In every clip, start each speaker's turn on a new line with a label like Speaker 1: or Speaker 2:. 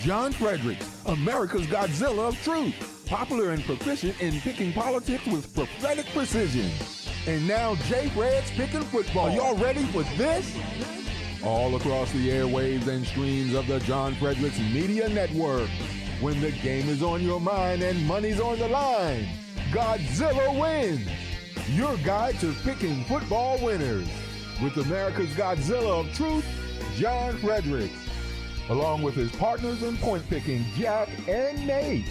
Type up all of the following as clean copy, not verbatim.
Speaker 1: John Fredericks, America's Godzilla of truth, popular and proficient in picking politics with prophetic precision. And now Jay Fred's picking football. Y'all ready for this? All across the airwaves and streams of the John Fredericks Media Network. When the game is on your mind and money's on the line, Godzilla Wins, your guide to picking football winners. With America's Godzilla of truth, John Fredericks, along with his partners in point picking, Jack and Nate.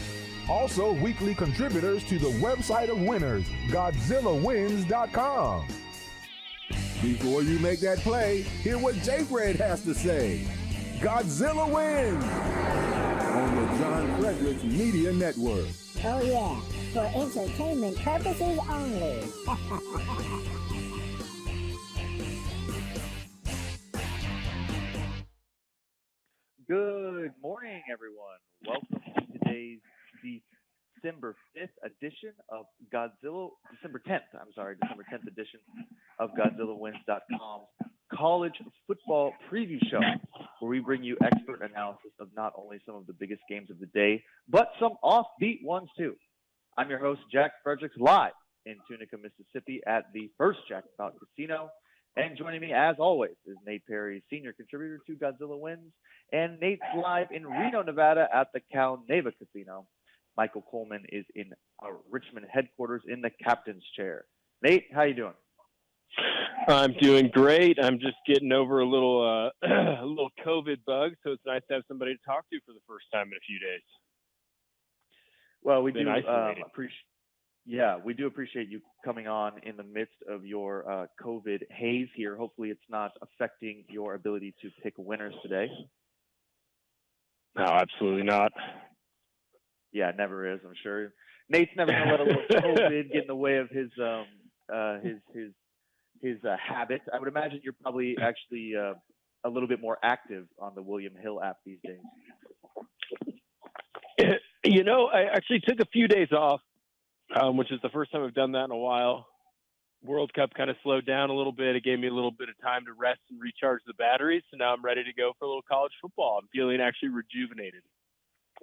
Speaker 1: Also weekly contributors to the website of winners, GodzillaWins.com. Before you make that play, hear what J. Fred has to say. Godzilla Wins on the John Fredericks Media Network.
Speaker 2: Oh yeah, for entertainment purposes only.
Speaker 3: Good morning, everyone. Welcome to today's December 5th edition of December 10th edition of GodzillaWins.com's college football preview show, where we bring you expert analysis of not only some of the biggest games of the day, but some offbeat ones too. I'm your host, Jack Fredericks, live in Tunica, Mississippi at the First Jackpot Casino. And joining me, as always, is Nate Perry, senior contributor to Godzilla Wins, and Nate's live in Reno, Nevada at the Cal Neva Casino. Michael Coleman is in our Richmond headquarters in the captain's chair. Nate, how you doing?
Speaker 4: I'm doing great. I'm just getting over a little COVID bug, so it's nice to have somebody to talk to for the first time in a few days.
Speaker 3: Well, we do appreciate you coming on in the midst of your COVID haze here. Hopefully it's not affecting your ability to pick winners today.
Speaker 4: No, absolutely not.
Speaker 3: Yeah, it never is, I'm sure. Nate's never going to let a little COVID get in the way of his habit. I would imagine you're probably actually a little bit more active on the William Hill app these days.
Speaker 4: You know, I actually took a few days off, which is the first time I've done that in a while. World Cup kind of slowed down a little bit. It gave me a little bit of time to rest and recharge the batteries. So now I'm ready to go for a little college football. I'm feeling actually rejuvenated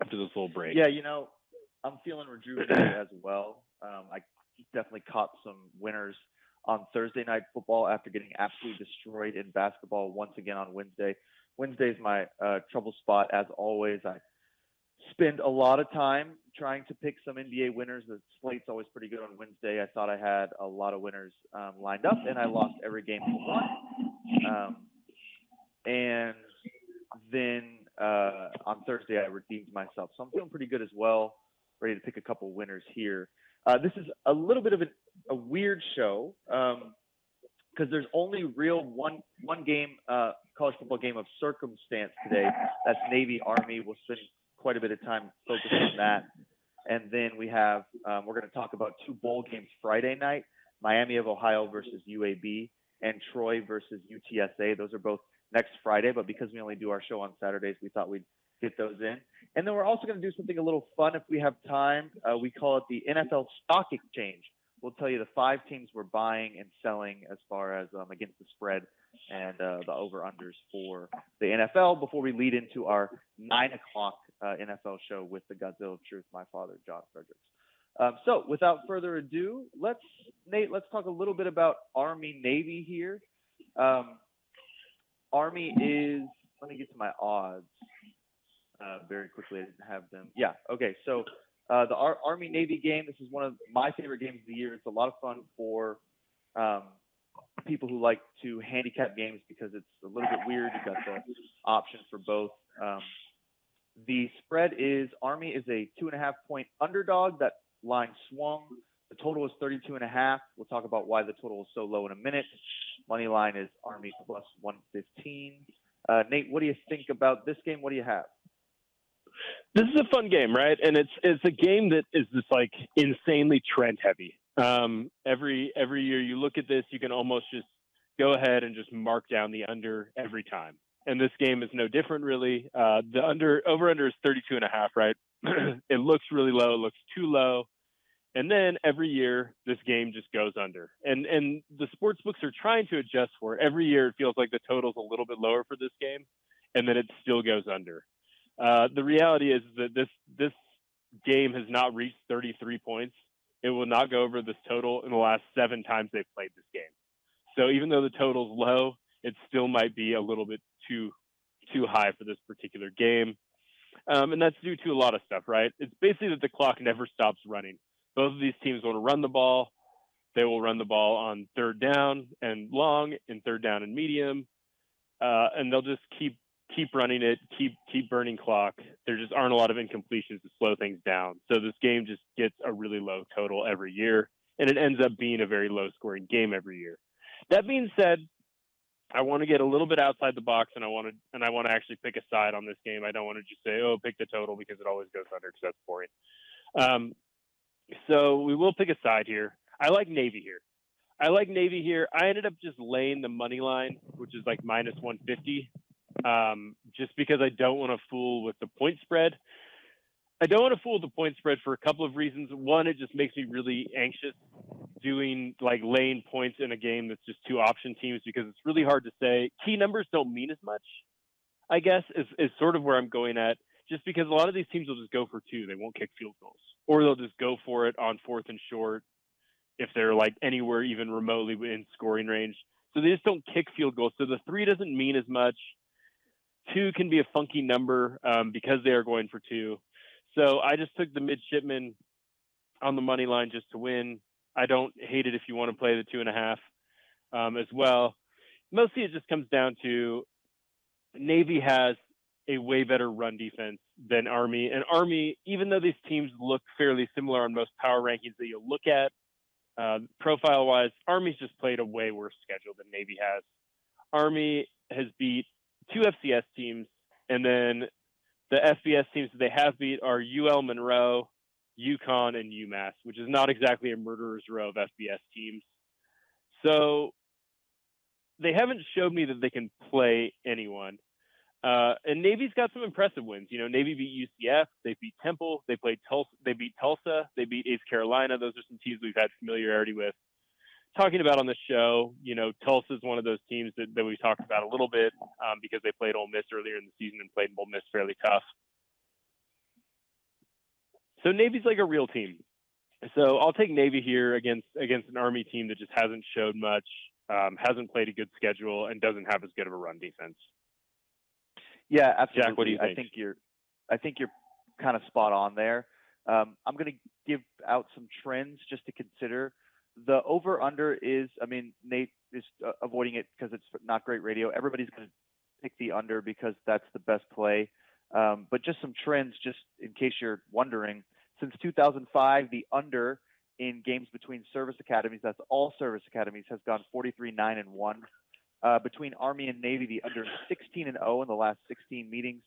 Speaker 4: after this little break.
Speaker 3: Yeah, you know, I'm feeling rejuvenated as well. I definitely caught some winners on Thursday night football after getting absolutely destroyed in basketball once again on Wednesday. Wednesday's my trouble spot as always. I spend a lot of time trying to pick some NBA winners. The slate's always pretty good on Wednesday. I thought I had a lot of winners lined up, and I lost every game but one. And then on Thursday, I redeemed myself. So I'm feeling pretty good as well, ready to pick a couple winners here. This is a little bit of a weird show because there's only real one game, college football game of circumstance today. That's Navy-Army. We'll spend quite a bit of time focused on that. And then we have, we're going to talk about two bowl games Friday night, Miami of Ohio versus UAB and Troy versus UTSA. Those are both next Friday, but because we only do our show on Saturdays, we thought we'd get those in. And then we're also going to do something a little fun if we have time. We call it the NFL Stock Exchange. We'll tell you the 5 teams we're buying and selling as far as against the spread and the over-unders for the NFL before we lead into our 9 o'clock NFL show with the Godzilla of Truth, my father, John Fredericks. So without further ado, let's talk a little bit about Army-Navy here. Army is, let me get to my odds very quickly. I didn't have them. Yeah, okay. So the Army-Navy game, this is one of my favorite games of the year. It's a lot of fun for people who like to handicap games because it's a little bit weird. You've got the option for both. The spread is Army is a 2.5-point underdog. That line swung. The total is 32.5. We'll talk about why the total is so low in a minute. Money line is Army plus 115. Nate, what do you think about this game? What do you have?
Speaker 4: This is a fun game, right? And it's a game that is just like insanely trend heavy. Every year you look at this, you can almost just go ahead and just mark down the under every time. And this game is no different, really. The over-under is 32.5, right? It looks really low. It looks too low. And then every year, this game just goes under. And the sports books are trying to adjust for it. Every year, it feels like the total's a little bit lower for this game, and then it still goes under. The reality is that this game has not reached 33 points. It will not go over this total in the last 7 times they've played this game. So even though the total's low, it still might be a little bit too high for this particular game. And that's due to a lot of stuff, right? It's basically that the clock never stops running. Both of these teams want to run the ball. They will run the ball on 3rd down and long and 3rd down and medium. And they'll just keep running it, keep burning clock. There just aren't a lot of incompletions to slow things down. So this game just gets a really low total every year, and it ends up being a very low scoring game every year. That being said, I want to get a little bit outside the box, and I want to actually pick a side on this game. I don't want to just say, oh, pick the total, because it always goes under, because that's boring. So we will pick a side here. I like Navy here. I ended up just laying the money line, which is like minus 150, just because I don't want to fool with the point spread. I don't want to fool with the point spread for a couple of reasons. One, it just makes me really anxious doing like laying points in a game that's just 2 option teams, because it's really hard to say. Key numbers don't mean as much, I guess, is sort of where I'm going at, just because a lot of these teams will just go for 2. They won't kick field goals, or they'll just go for it on 4th and short if they're like anywhere even remotely in scoring range. So they just don't kick field goals. So the 3 doesn't mean as much. 2 can be a funky number because they are going for 2. So I just took the midshipman on the money line just to win. I don't hate it if you want to play the 2.5 as well. Mostly it just comes down to Navy has a way better run defense than Army. And Army, even though these teams look fairly similar on most power rankings that you'll look at, profile-wise, Army's just played a way worse schedule than Navy has. Army has beat 2 FCS teams, and then the FBS teams that they have beat are UL Monroe, UConn, and UMass, which is not exactly a murderer's row of FBS teams. So they haven't showed me that they can play anyone. And Navy's got some impressive wins. You know, Navy beat UCF, they beat Temple, they beat Tulsa, they beat East Carolina. Those are some teams we've had familiarity with. Talking about on the show, you know, Tulsa is one of those teams that we talked about a little bit because they played Ole Miss earlier in the season and played Ole Miss fairly tough. So Navy's like a real team. So I'll take Navy here against an Army team that just hasn't showed much, hasn't played a good schedule, and doesn't have as good of a run defense.
Speaker 3: Yeah, absolutely.
Speaker 4: Jack, what do you think?
Speaker 3: I think you're kind of spot on there. I'm going to give out some trends just to consider. The over/under is, I mean, Nate is avoiding it because it's not great radio. Everybody's going to pick the under because that's the best play. But just some trends, just in case you're wondering. Since 2005, the under in games between service academies, that's all service academies, has gone 43-9-1. Between Army and Navy, the under is 16-0 in the last 16 meetings.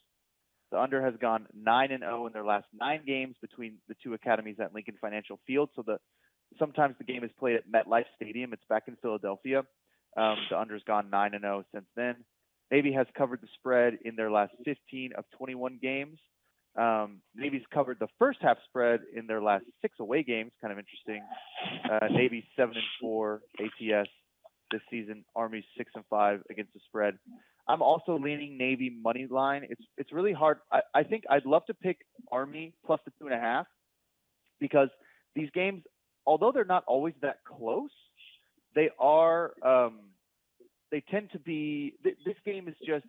Speaker 3: The under has gone 9-0 in their last 9 games between the 2 academies at Lincoln Financial Field. So sometimes the game is played at MetLife Stadium. It's back in Philadelphia. The under's gone 9-0 since then. Navy has covered the spread in their last 15 of 21 games. Navy's covered the first half spread in their last 6 away games. Kind of interesting. Navy's 7-4 ATS this season. Army's 6-5 against the spread. I'm also leaning Navy money line. It's really hard. I think I'd love to pick Army plus the 2.5 because these games, although they're not always that close, they are. They tend to be. This game is just.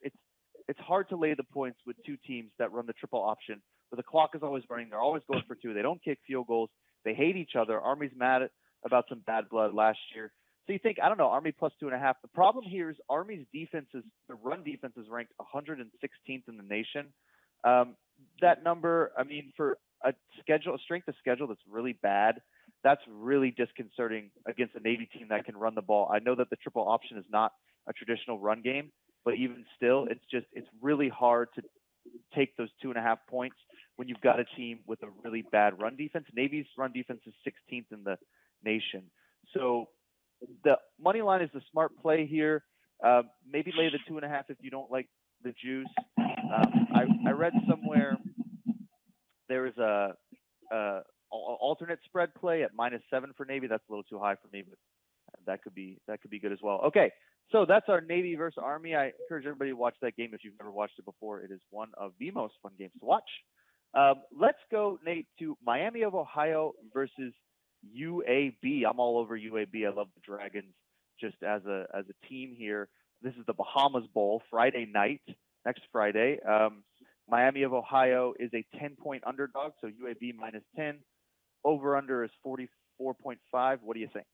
Speaker 3: It's hard to lay the points with 2 teams that run the triple option, but the clock is always running. They're always going for 2. They don't kick field goals. They hate each other. Army's mad about some bad blood last year. So you think, I don't know, Army plus 2.5. The problem here is Army's the run defense is ranked 116th in the nation. That number, I mean, for a strength of schedule that's really bad, that's really disconcerting against a Navy team that can run the ball. I know that the triple option is not a traditional run game, but even still, it's really hard to take those 2.5 points when you've got a team with a really bad run defense. Navy's run defense is 16th in the nation. So the money line is the smart play here. Maybe lay the 2.5 if you don't like the juice. I read somewhere there is a alternate spread play at -7 for Navy. That's a little too high for me, but that could be good as well. Okay, So that's our Navy versus Army. I encourage everybody to watch that game if you've never watched it before. It is one of the most fun games to watch. Let's go, Nate, to Miami of Ohio versus UAB. I'm all over UAB. I love the Dragons just as a team here. This is the Bahamas Bowl, Friday night, next Friday. Miami of Ohio is a 10-point underdog, so UAB minus 10. Over-under is 44.5. What do you think?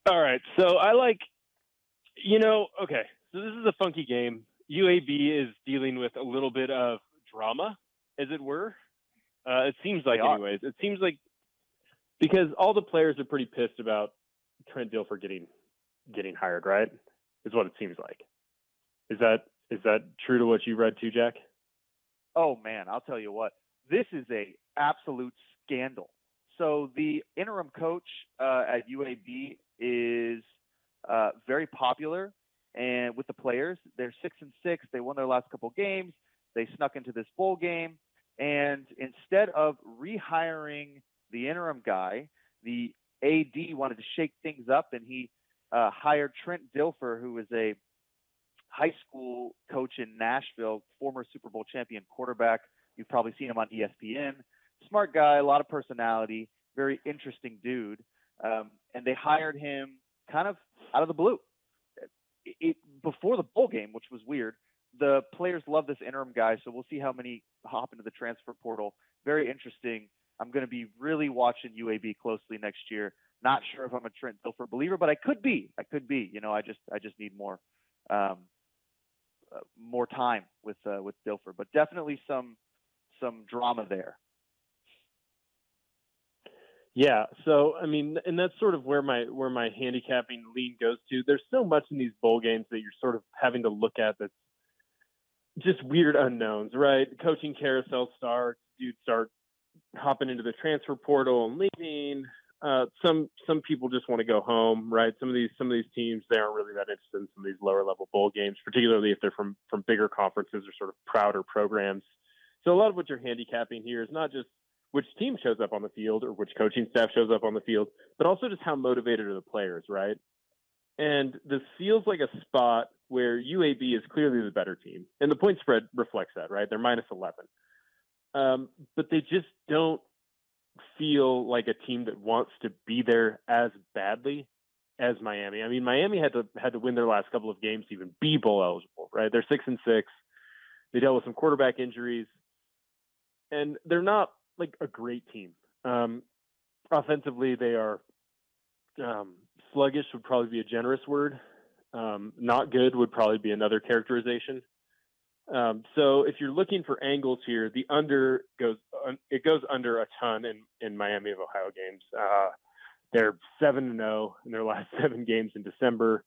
Speaker 4: All right. So I like, okay. So this is a funky game. UAB is dealing with a little bit of drama, as it were. It seems like, anyways. It seems like because all the players are pretty pissed about Trent Dilfer getting hired, right? Is what it seems like. Is that true to what you read too, Jack?
Speaker 3: Oh man, I'll tell you what. This is a absolute scandal. So the interim coach at UAB is very popular, and with the players, they're 6-6. They won their last couple games. They snuck into this bowl game, and instead of rehiring the interim guy, the AD wanted to shake things up, and he hired Trent Dilfer, who is a high school coach in Nashville, former Super Bowl champion quarterback. You've probably seen him on ESPN. Smart guy, a lot of personality, very interesting dude. And they hired him kind of out of the blue. Before the bowl game, which was weird, the players love this interim guy, so we'll see how many hop into the transfer portal. Very interesting. I'm going to be really watching UAB closely next year. Not sure if I'm a Trent Dilfer believer, but I could be. I just need more time with Dilfer, but definitely some drama there.
Speaker 4: Yeah. So, I mean, and that's sort of where my handicapping lean goes to. There's so much in these bowl games that you're sort of having to look at that's just weird unknowns, right? Coaching carousel starts, dudes start hopping into the transfer portal and leaving. Some people just want to go home, right? Some of these teams, they aren't really that interested in some of these lower level bowl games, particularly if they're from bigger conferences or sort of prouder programs. So a lot of what you're handicapping here is not just which team shows up on the field or which coaching staff shows up on the field, but also just how motivated are the players, right? And this feels like a spot where UAB is clearly the better team. And the point spread reflects that, right? They're minus 11. But they just don't feel like a team that wants to be there as badly as Miami. I mean, Miami had to win their last couple of games to even be bowl eligible, right? They're 6-6. They dealt with some quarterback injuries, and they're not like a great team. Offensively, they are sluggish would probably be a generous word. Not good would probably be another characterization. So if you're looking for angles here, the under goes under a ton in Miami of Ohio games. They're 7-0 in their last 7 games in December.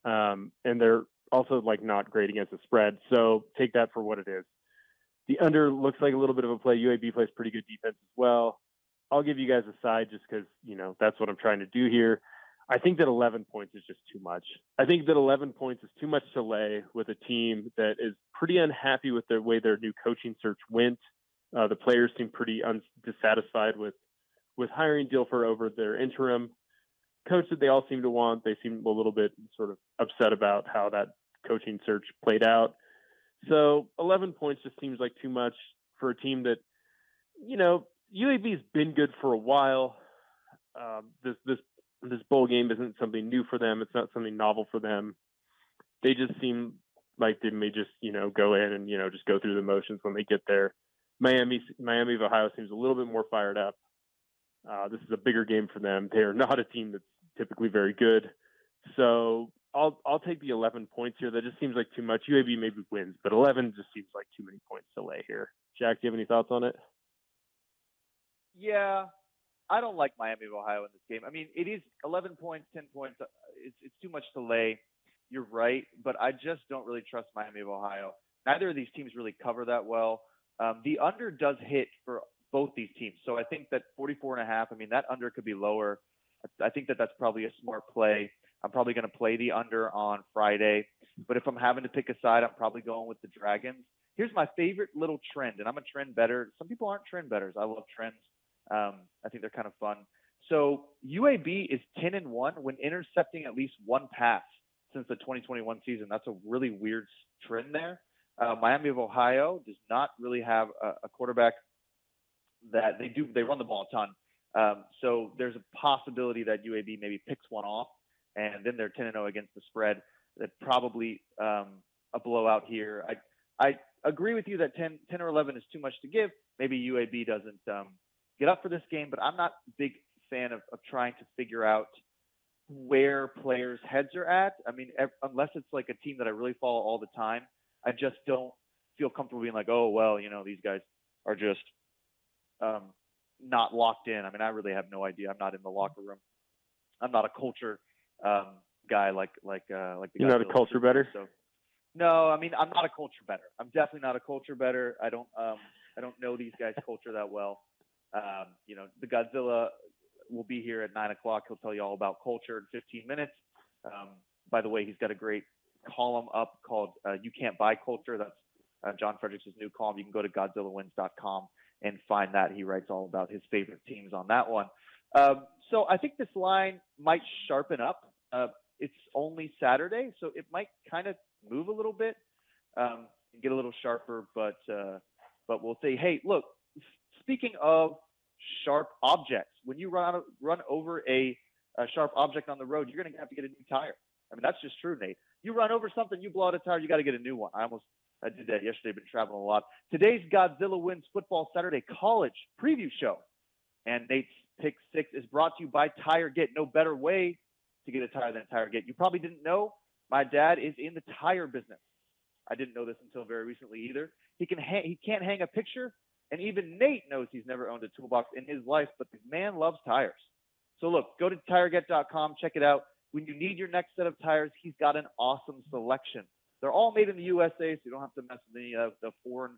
Speaker 4: And they're also like not great against the spread. So take that for what it is. The under looks like a little bit of a play. UAB plays pretty good defense as well. I'll give you guys a side just because, that's what I'm trying to do here. I think that 11 points is just too much. I think that 11 points is too much to lay with a team that is pretty unhappy with the way their new coaching search went. The players seem pretty dissatisfied with hiring Dilfer over their interim coach that they all seem to want. They seem a little bit sort of upset about how that coaching search played out. So 11 points just seems like too much for a team that, UAB's been good for a while. This bowl game isn't something new for them. It's not something novel for them. They just seem like they may just, go in and, just go through the motions when they get there. Miami of Ohio seems a little bit more fired up. This is a bigger game for them. They are not a team that's typically very good. So I'll take the 11 points here. That just seems like too much. UAB maybe wins, but 11 just seems like too many points to lay here. Jack, do you have any thoughts on it?
Speaker 3: Yeah, I don't like Miami of Ohio in this game. I mean, it is 11 points, 10 points. It's too much to lay. You're right, but I just don't really trust Miami of Ohio. Neither of these teams really cover that well. The under does hit for both these teams. So I think that 44.5, I mean, that under could be lower. I think that that's probably a smart play. I'm probably going to play the under on Friday. But if I'm having to pick a side, I'm probably going with the Dragons. Here's my favorite little trend, and I'm a trend better. Some people aren't trend bettors. I love trends. I think they're kind of fun. So UAB is 10-1 when intercepting at least one pass since the 2021 season. That's a really weird trend there. Miami of Ohio does not really have a quarterback that they run the ball a ton. So there's a possibility that UAB maybe picks one off, and then they're 10-0 against the spread. That probably a blowout here. I agree with you that 10 or 11 is too much to give. Maybe UAB doesn't get up for this game, but I'm not a big fan of trying to figure out where players' heads are at. I mean, unless it's like a team that I really follow all the time, I just don't feel comfortable being like, oh, well, these guys are just not locked in. I mean, I really have no idea. I'm not in the locker room. I'm not a culture guy like the
Speaker 4: You're not a culture better?
Speaker 3: So, no, I mean, I'm not a culture better. I'm definitely not a culture better. I don't know these guys' culture that well. The Godzilla will be here at 9 o'clock. He'll tell you all about culture in 15 minutes. By the way, he's got a great column up called You Can't Buy Culture. That's John Fredericks' new column. You can go to GodzillaWins.com and find that. He writes all about his favorite teams on that one. So I think this line might sharpen up. It's only Saturday, so it might kind of move a little bit and get a little sharper. But we'll say, hey, look, speaking of sharp objects, when you run over a sharp object on the road, you're going to have to get a new tire. I mean, that's just true, Nate. You run over something, you blow out a tire, you got to get a new one. I did that yesterday. Been traveling a lot. Today's Godzilla Wins Football Saturday College preview show, and Nate's Pick 6 is brought to you by Tire Get. No better way to get a tire than Tire Get. You probably didn't know my dad is in the tire business. I didn't know this until very recently either. He can't hang a picture, and even Nate knows he's never owned a toolbox in his life, but the man loves tires. So look, go to tireget.com, check it out. When you need your next set of tires, he's got an awesome selection. They're all made in the USA, so you don't have to mess with any of the foreign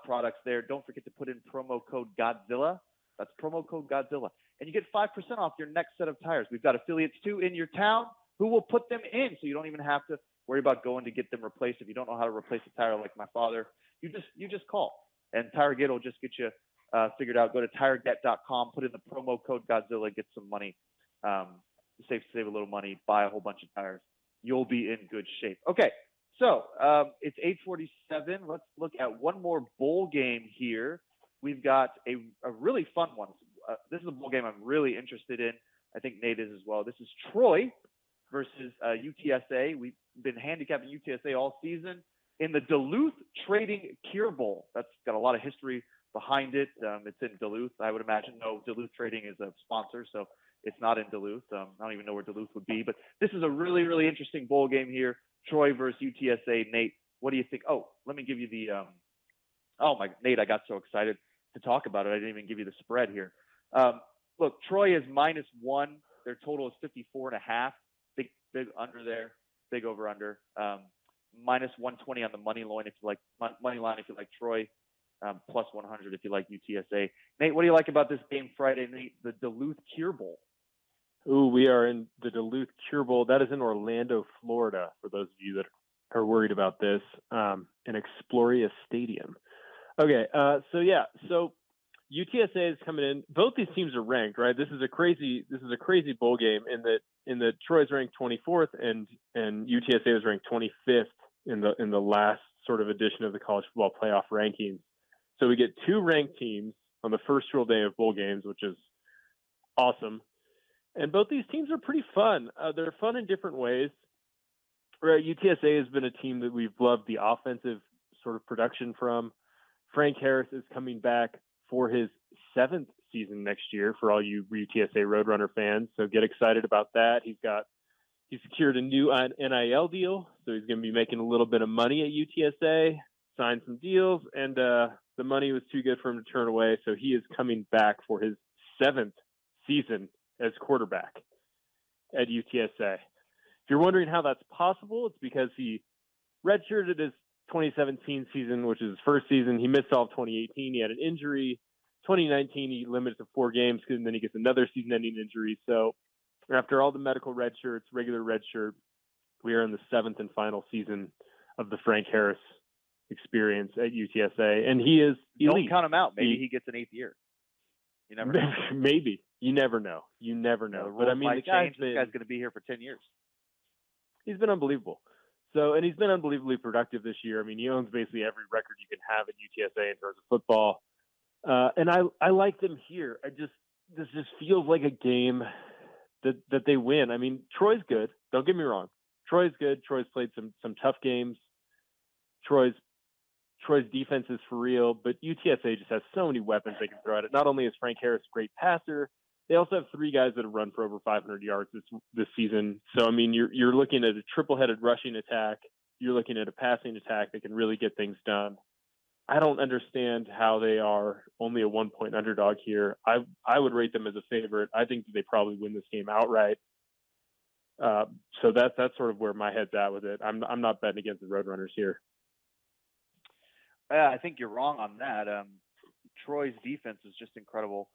Speaker 3: products there. Don't forget to put in promo code Godzilla. That's promo code Godzilla. And you get 5% off your next set of tires. We've got affiliates, too, in your town who will put them in, so you don't even have to worry about going to get them replaced. If you don't know how to replace a tire like my father, you just call. And TireGet will just get you figured out. Go to tireget.com, put in the promo code Godzilla, get some money. Save a little money, buy a whole bunch of tires. You'll be in good shape. Okay, so it's 8:47. Let's look at one more bowl game here. We've got a really fun one. This is a bowl game I'm really interested in. I think Nate is as well. This is Troy versus UTSA. We've been handicapping UTSA all season in the Duluth Trading Cure Bowl. That's got a lot of history behind it. It's in Duluth, I would imagine. No, Duluth Trading is a sponsor, so it's not in Duluth. I don't even know where Duluth would be. But this is a really, really interesting bowl game here. Troy versus UTSA. Nate, what do you think? Oh, let me give you the Nate, I got so excited to talk about it. I didn't even give you the spread here. Look, Troy is -1. Their total is 54.5. Big under there. Big over under. -120 on the money line if you like Troy. Plus 100 if you like UTSA. Nate, what do you like about this game Friday night, the Duluth Cure Bowl?
Speaker 4: Ooh, we are in the Duluth Cure Bowl. That is in Orlando, Florida, for those of you that are worried about this, in Exploria Stadium. Okay, so UTSA is coming in. Both these teams are ranked, right? This is a crazy bowl game in that Troy's ranked 24th and UTSA was ranked 25th in the last sort of edition of the college football playoff rankings. So we get two ranked teams on the first real day of bowl games, which is awesome. And both these teams are pretty fun. They're fun in different ways. Right, UTSA has been a team that we've loved the offensive sort of production from. Frank Harris is coming back for his 7th season next year for all you UTSA Roadrunner fans. So get excited about that. He secured a new NIL deal, so he's going to be making a little bit of money at UTSA, signed some deals, and the money was too good for him to turn away. So he is coming back for his 7th season as quarterback at UTSA. If you're wondering how that's possible, it's because he redshirted his 2017 season, which is his first season. He missed all of 2018. He had an injury. 2019, he limited to 4 games, and then he gets another season-ending injury. So after all the medical red shirts, regular red shirt, we are in the 7th and final season of the Frank Harris experience at UTSA, and he is elite.
Speaker 3: Don't count him out. Maybe he gets an 8th year. You never know.
Speaker 4: Maybe. You never know. But I mean, the guy's
Speaker 3: going to be here for 10 years.
Speaker 4: He's been unbelievable. So, and he's been unbelievably productive this year. I mean, he owns basically every record you can have at UTSA in terms of football. And I like them here. This just feels like a game that they win. I mean, Troy's good. Don't get me wrong. Troy's good. Troy's played some tough games. Troy's defense is for real, but UTSA just has so many weapons they can throw at it. Not only is Frank Harris a great passer, they also have 3 guys that have run for over 500 yards this season. So, I mean, you're looking at a triple-headed rushing attack. You're looking at a passing attack that can really get things done. I don't understand how they are only a 1-point underdog here. I would rate them as a favorite. I think they probably win this game outright. So that's sort of where my head's at with it. I'm not betting against the Roadrunners here.
Speaker 3: I think you're wrong on that. Troy's defense is just incredible,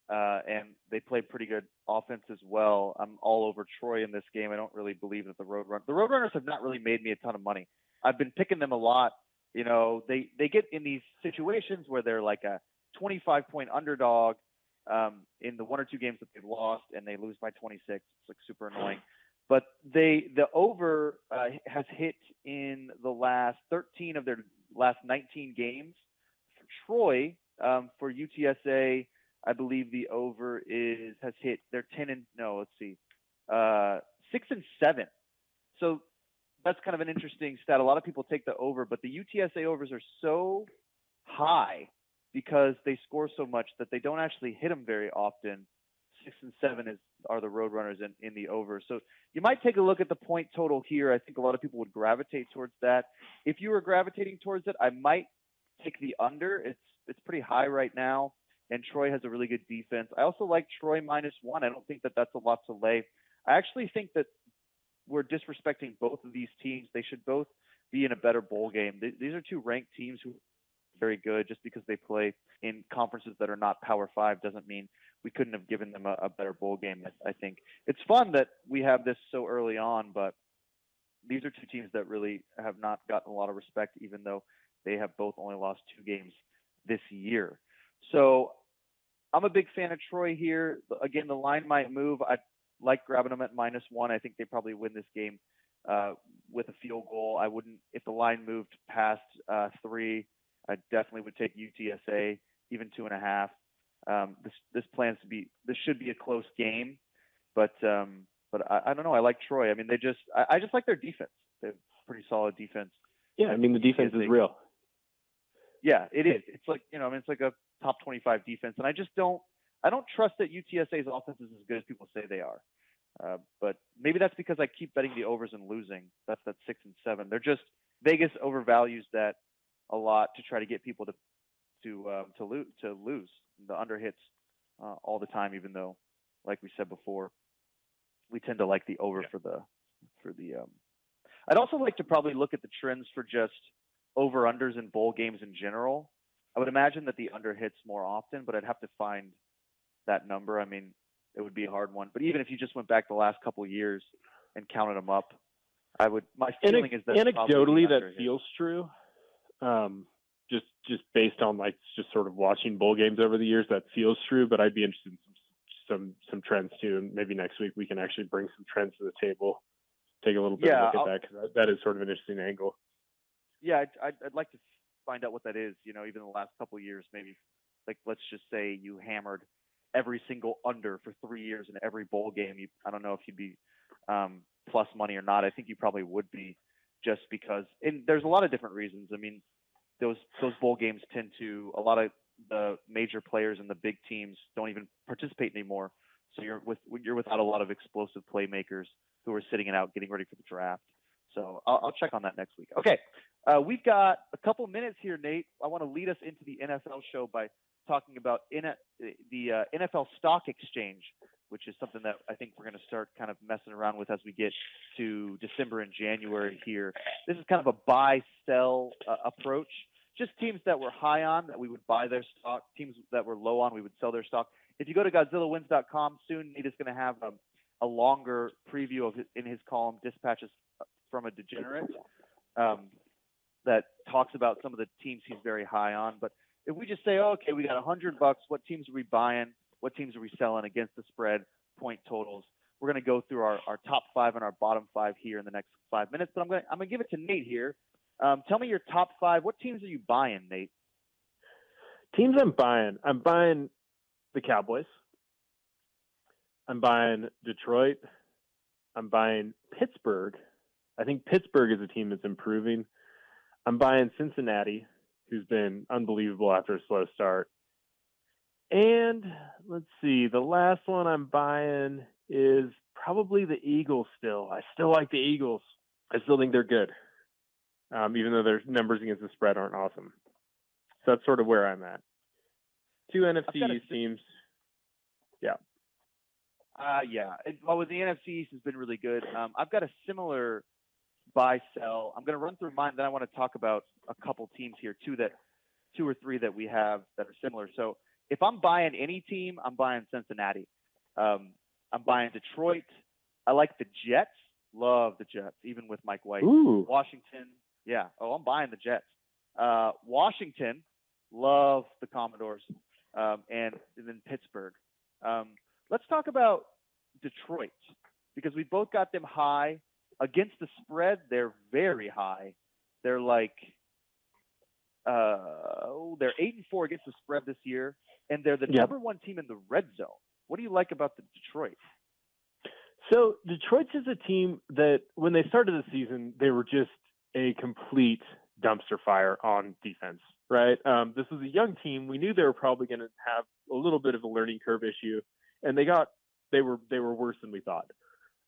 Speaker 3: and they play pretty good offense as well. I'm all over Troy in this game. I don't really believe that the Roadrunners have not really made me a ton of money. I've been picking them a lot. You know, they get in these situations where they're like a 25-point underdog in the 1 or 2 games that they've lost, and they lose by 26. It's like super annoying. But the over has hit in the last 13 of their last 19 games. For Troy, for UTSA, I believe the over has hit. They're 6 and 7. So that's kind of an interesting stat. A lot of people take the over, but the UTSA overs are so high because they score so much that they don't actually hit them very often. 6 and 7 are the Roadrunners in the over. So you might take a look at the point total here. I think a lot of people would gravitate towards that. If you were gravitating towards it, I might take the under. It's pretty high right now, and Troy has a really good defense. I also like Troy -1. I don't think that that's a lot to lay. I actually think that we're disrespecting both of these teams. They should both be in a better bowl game. These are 2 ranked teams who are very good. Just because they play in conferences that are not Power 5 doesn't mean we couldn't have given them a better bowl game. I think it's fun that we have this so early on, but these are 2 teams that really have not gotten a lot of respect, even though they have both only lost 2 games this year. So I'm a big fan of Troy here. Again, the line might move. I like grabbing them at -1. I think they probably win this game with a field goal. I wouldn't, if the line moved past 3, I definitely would take UTSA, even 2.5. This should be a close game, but I don't know. I like Troy. I mean, I just like their defense. They have pretty solid defense.
Speaker 4: Yeah, I mean, the defense is real.
Speaker 3: Yeah, it is. It's like, it's like a top 25 defense, and I don't trust that UTSA's offense is as good as people say they are. But maybe that's because I keep betting the overs and losing. That's 6 and 7. They're just, Vegas overvalues that a lot to try to get people to lose. The under hits all the time, even though, like we said before, we tend to like the over for the. I'd also like to probably look at the trends for just over-unders in bowl games in general. I would imagine that the under hits more often, but I'd have to find that number. I mean, it would be a hard one. But even if you just went back the last couple of years and counted them up, my feeling is that
Speaker 4: anecdotally that feels true. Just based on just sort of watching bowl games over the years, that feels true. But I'd be interested in some trends too, and maybe next week we can actually bring some trends to the table, take a little bit of a look at that, because that is sort of an interesting angle.
Speaker 3: Yeah, I'd like to find out what that is. Even the last couple of years, maybe let's just say you hammered every single under for 3 years in every bowl game. I don't know if you'd be plus money or not. I think you probably would be, just because. And there's a lot of different reasons. I mean, those bowl games tend to, a lot of the major players and the big teams don't even participate anymore. So you're without a lot of explosive playmakers who are sitting it out, getting ready for the draft. So I'll check on that next week. Okay, we've got a couple minutes here, Nate. I want to lead us into the NFL show by talking about the NFL Stock Exchange, which is something that I think we're going to start kind of messing around with as we get to December and January here. This is kind of a buy-sell approach. Just teams that we're high on, that we would buy their stock. Teams that we're low on, we would sell their stock. If you go to GodzillaWins.com, soon Nate is going to have a longer preview in his column, Dispatches from a Degenerate, that talks about some of the teams he's very high on. But if we just say, okay, we got $100, what teams are we buying? What teams are we selling against the spread, point totals. We're going to go through our top 5 and our bottom 5 here in the next 5 minutes. But I'm going to give it to Nate here. Tell me your top 5. What teams are you buying, Nate?
Speaker 4: Teams I'm buying. I'm buying the Cowboys. I'm buying Detroit. I'm buying Pittsburgh. I think Pittsburgh is a team that's improving. I'm buying Cincinnati, who's been unbelievable after a slow start. And let's see, the last one I'm buying is probably the Eagles still. I still like the Eagles. I still think they're good, even though their numbers against the spread aren't awesome. So that's sort of where I'm at. 2 NFC East teams. Yeah.
Speaker 3: Well, with the NFC East has been really good. I've got a similar buy sell. I'm going to run through mine. Then I want to talk about a couple teams here, 2 or 3 that we have that are similar. So if I'm buying any team, I'm buying Cincinnati. I'm buying Detroit. I like the Jets. Love the Jets, even with Mike White.
Speaker 4: Ooh.
Speaker 3: Washington. Yeah. Oh, I'm buying the Jets. Washington. Love the Commodores. And then Pittsburgh. Let's talk about Detroit, because we both got them high. Against the spread, they're very high. They're like they're 8-4 against the spread this year, and they're the number 1 team in the red zone. What do you like about the Detroit?
Speaker 4: So Detroit's is a team that when they started the season, they were just a complete dumpster fire on defense, right? This was a young team. We knew they were probably going to have a little bit of a learning curve issue, and they were worse than we thought.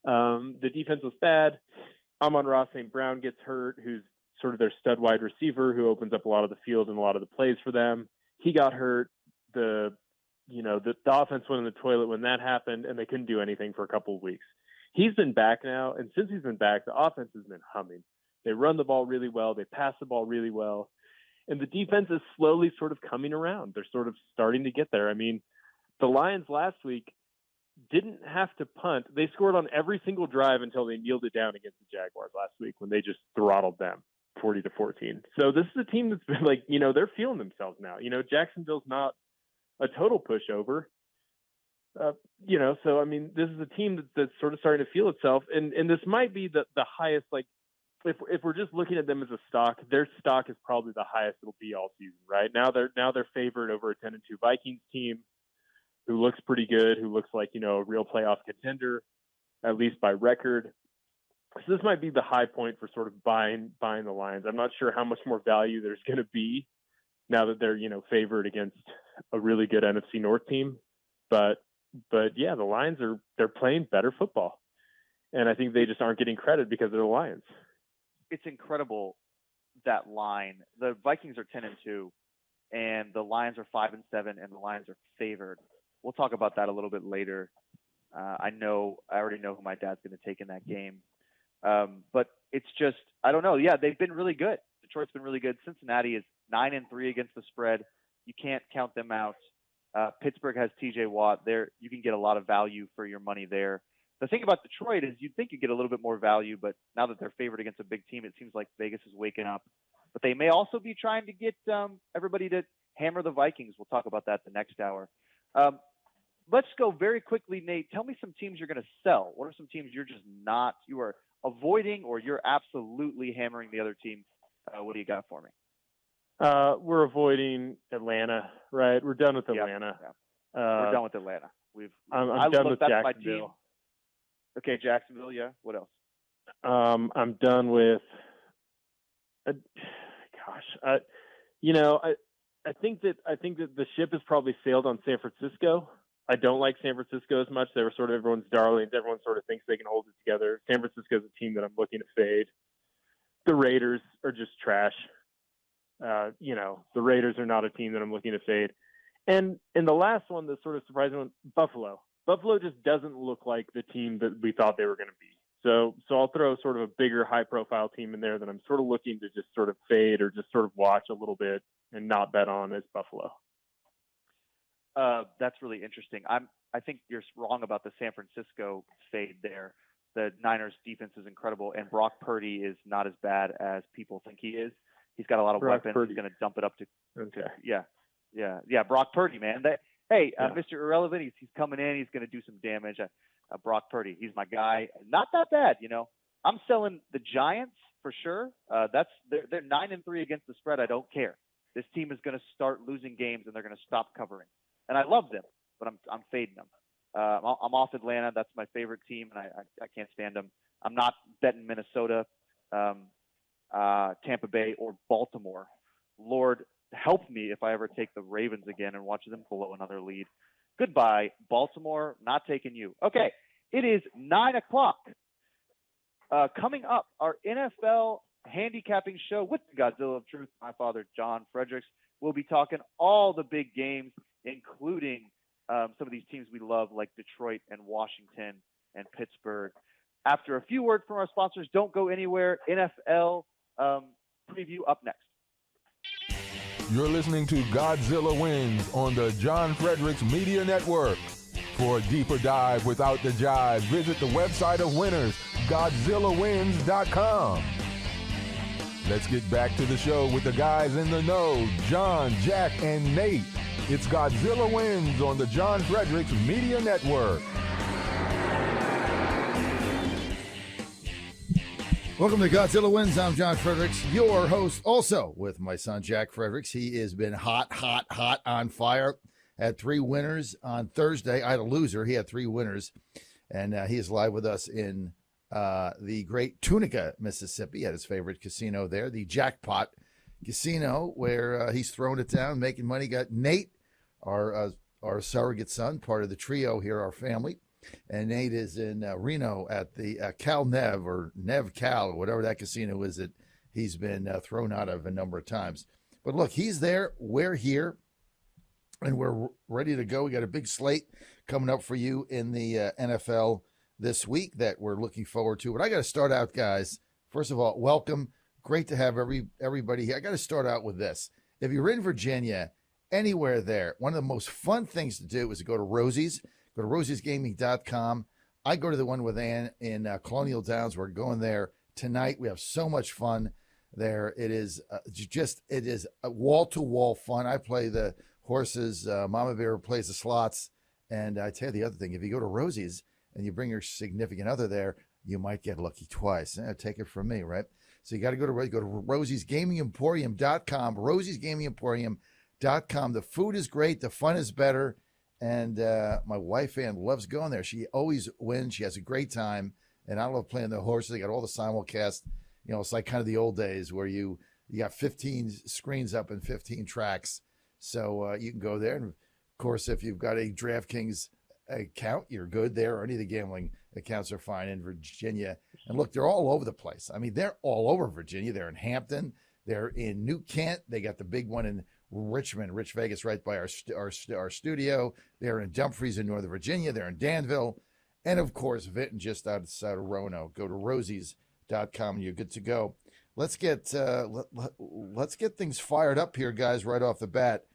Speaker 4: The defense was bad. Amon-Ra St. Brown gets hurt, who's sort of their stud wide receiver who opens up a lot of the field and a lot of the plays for them. He got hurt. The offense went in the toilet when that happened, and they couldn't do anything for a couple of weeks. He's been back now, and since he's been back, the offense has been humming. They run the ball really well. They pass the ball really well. And the defense is slowly sort of coming around. They're sort of starting to get there. I mean, the Lions last week didn't have to punt. They scored on every single drive until they kneeled it down against the Jaguars last week when they just throttled them 40-14. So this is a team that's been like, they're feeling themselves now. Jacksonville's not a total pushover. So I mean, this is a team that's sort of starting to feel itself, and this might be the highest. Like, if we're just looking at them as a stock, their stock is probably the highest it'll be all season. Right now, they're favored over a 10-2 Vikings team, who looks pretty good, who looks like a real playoff contender, at least by record. So this might be the high point for sort of buying the Lions. I'm not sure how much more value there's going to be now that they're favored against a really good NFC North team, but yeah, the Lions they're playing better football, and I think they just aren't getting credit because they're the Lions.
Speaker 3: It's incredible, that line. The Vikings are 10-2, and the Lions are 5-7, and the Lions are favored. We'll talk about that a little bit later. I already know who my dad's going to take in that game. But it's just, I don't know. Yeah, they've been really good. Detroit's been really good. Cincinnati is 9-3 against the spread. You can't count them out. Pittsburgh has TJ Watt. There, you can get a lot of value for your money there. The thing about Detroit is you'd think you get a little bit more value, but now that they're favored against a big team, it seems like Vegas is waking up. But they may also be trying to get everybody to hammer the Vikings. We'll talk about that the next hour. Let's go very quickly, Nate. Tell me some teams you're going to sell. What are some teams you are avoiding, or you're absolutely hammering the other team? What do you got for me?
Speaker 4: We're avoiding Atlanta, right? We're done with Atlanta.
Speaker 3: Yeah. We're done with Atlanta.
Speaker 4: I'm done with Jacksonville.
Speaker 3: My team. Okay, Jacksonville. Yeah. What else?
Speaker 4: I'm done with. I think that the ship has probably sailed on San Francisco. I don't like San Francisco as much. They were sort of everyone's darlings. Everyone sort of thinks they can hold it together. San Francisco is a team that I'm looking to fade. The Raiders are just trash. The Raiders are not a team that I'm looking to fade. And the last one, the sort of surprising one, Buffalo. Buffalo just doesn't look like the team that we thought they were going to be. So I'll throw sort of a bigger, high-profile team in there that I'm sort of looking to just sort of fade or just sort of watch a little bit and not bet on as Buffalo.
Speaker 3: That's really interesting. I think you're wrong about the San Francisco fade there. The Niners defense is incredible, and Brock Purdy is not as bad as people think he is. He's got a lot of weapons. He's going to dump it up to
Speaker 4: okay.
Speaker 3: Yeah. Brock Purdy, man. Hey,
Speaker 4: Yeah.
Speaker 3: Mr. Irrelevant, he's coming in. He's going to do some damage. Brock Purdy, he's my guy. Not that bad, I'm selling the Giants for sure. They're 9-3 against the spread. I don't care. This team is going to start losing games, and they're going to stop covering. And I love them, but I'm fading them. I'm off Atlanta. That's my favorite team, and I can't stand them. I'm not betting Minnesota, Tampa Bay, or Baltimore. Lord, help me if I ever take the Ravens again and watch them blow another lead. Goodbye, Baltimore. Not taking you. Okay, it is 9 o'clock. Coming up, our NFL handicapping show with the Godzilla of Truth, my father, John Fredericks. We'll be talking all the big games, including some of these teams we love, like Detroit and Washington and Pittsburgh. After a few words from our sponsors, don't go anywhere. NFL preview up next.
Speaker 1: You're listening to Godzilla Wins on the John Fredericks Media Network. For a deeper dive without the jive, visit the website of winners, GodzillaWins.com. Let's get back to the show with the guys in the know, John, Jack, and Nate. It's Godzilla Wins on the John Fredericks Media Network.
Speaker 5: Welcome to Godzilla Wins. I'm John Fredericks, your host, also with my son, Jack Fredericks. He has been hot on fire. Had 3 winners on Thursday. I had a loser. He had 3 winners. And he is live with us in the great Tunica, Mississippi, at his favorite casino there, the Jackpot Casino, where he's throwing it down, making money. Got Nate, our surrogate son, part of the trio here, our family. And Nate is in Reno at the Cal Nev, or Nev Cal, or whatever that casino is that he's been thrown out of a number of times. But look, he's there. We're here. And we're ready to go. We got a big slate coming up for you in the NFL this week that we're looking forward to. But I got to start out, guys. First of all, welcome. Great to have everybody here. I got to start out with this. If you're in Virginia, anywhere there, one of the most fun things to do is to go to Rosie's. Go to rosiesgaming.com. I go to the one with Ann in Colonial Downs. We're going there tonight. We have so much fun there. It is wall-to-wall fun. I play the horses. Mama Bear plays the slots. And I tell you the other thing, if you go to Rosie's and you bring your significant other there, you might get lucky twice. Take it from me, right? So you got to go to rosiesgamingemporium.com, rosiesgamingemporium.com. The food is great. The fun is better. And my wife, Ann, loves going there. She always wins. She has a great time. And I love playing the horses. They got all the simulcast. It's like kind of the old days where you got 15 screens up and 15 tracks. So you can go there. And, of course, if you've got a DraftKings account, you're good there. Or any of the gambling accounts are fine in Virginia. And, look, they're all over the place. I mean, they're all over Virginia. They're in Hampton. They're in New Kent. They got the big one in Richmond, Rich Vegas, right by our studio. They're in Dumfries in Northern Virginia. They're in Danville. And, of course, Vinton just outside of Roanoke. Go to rosies.com and you're good to go. Let's get things fired up here, guys, right off the bat.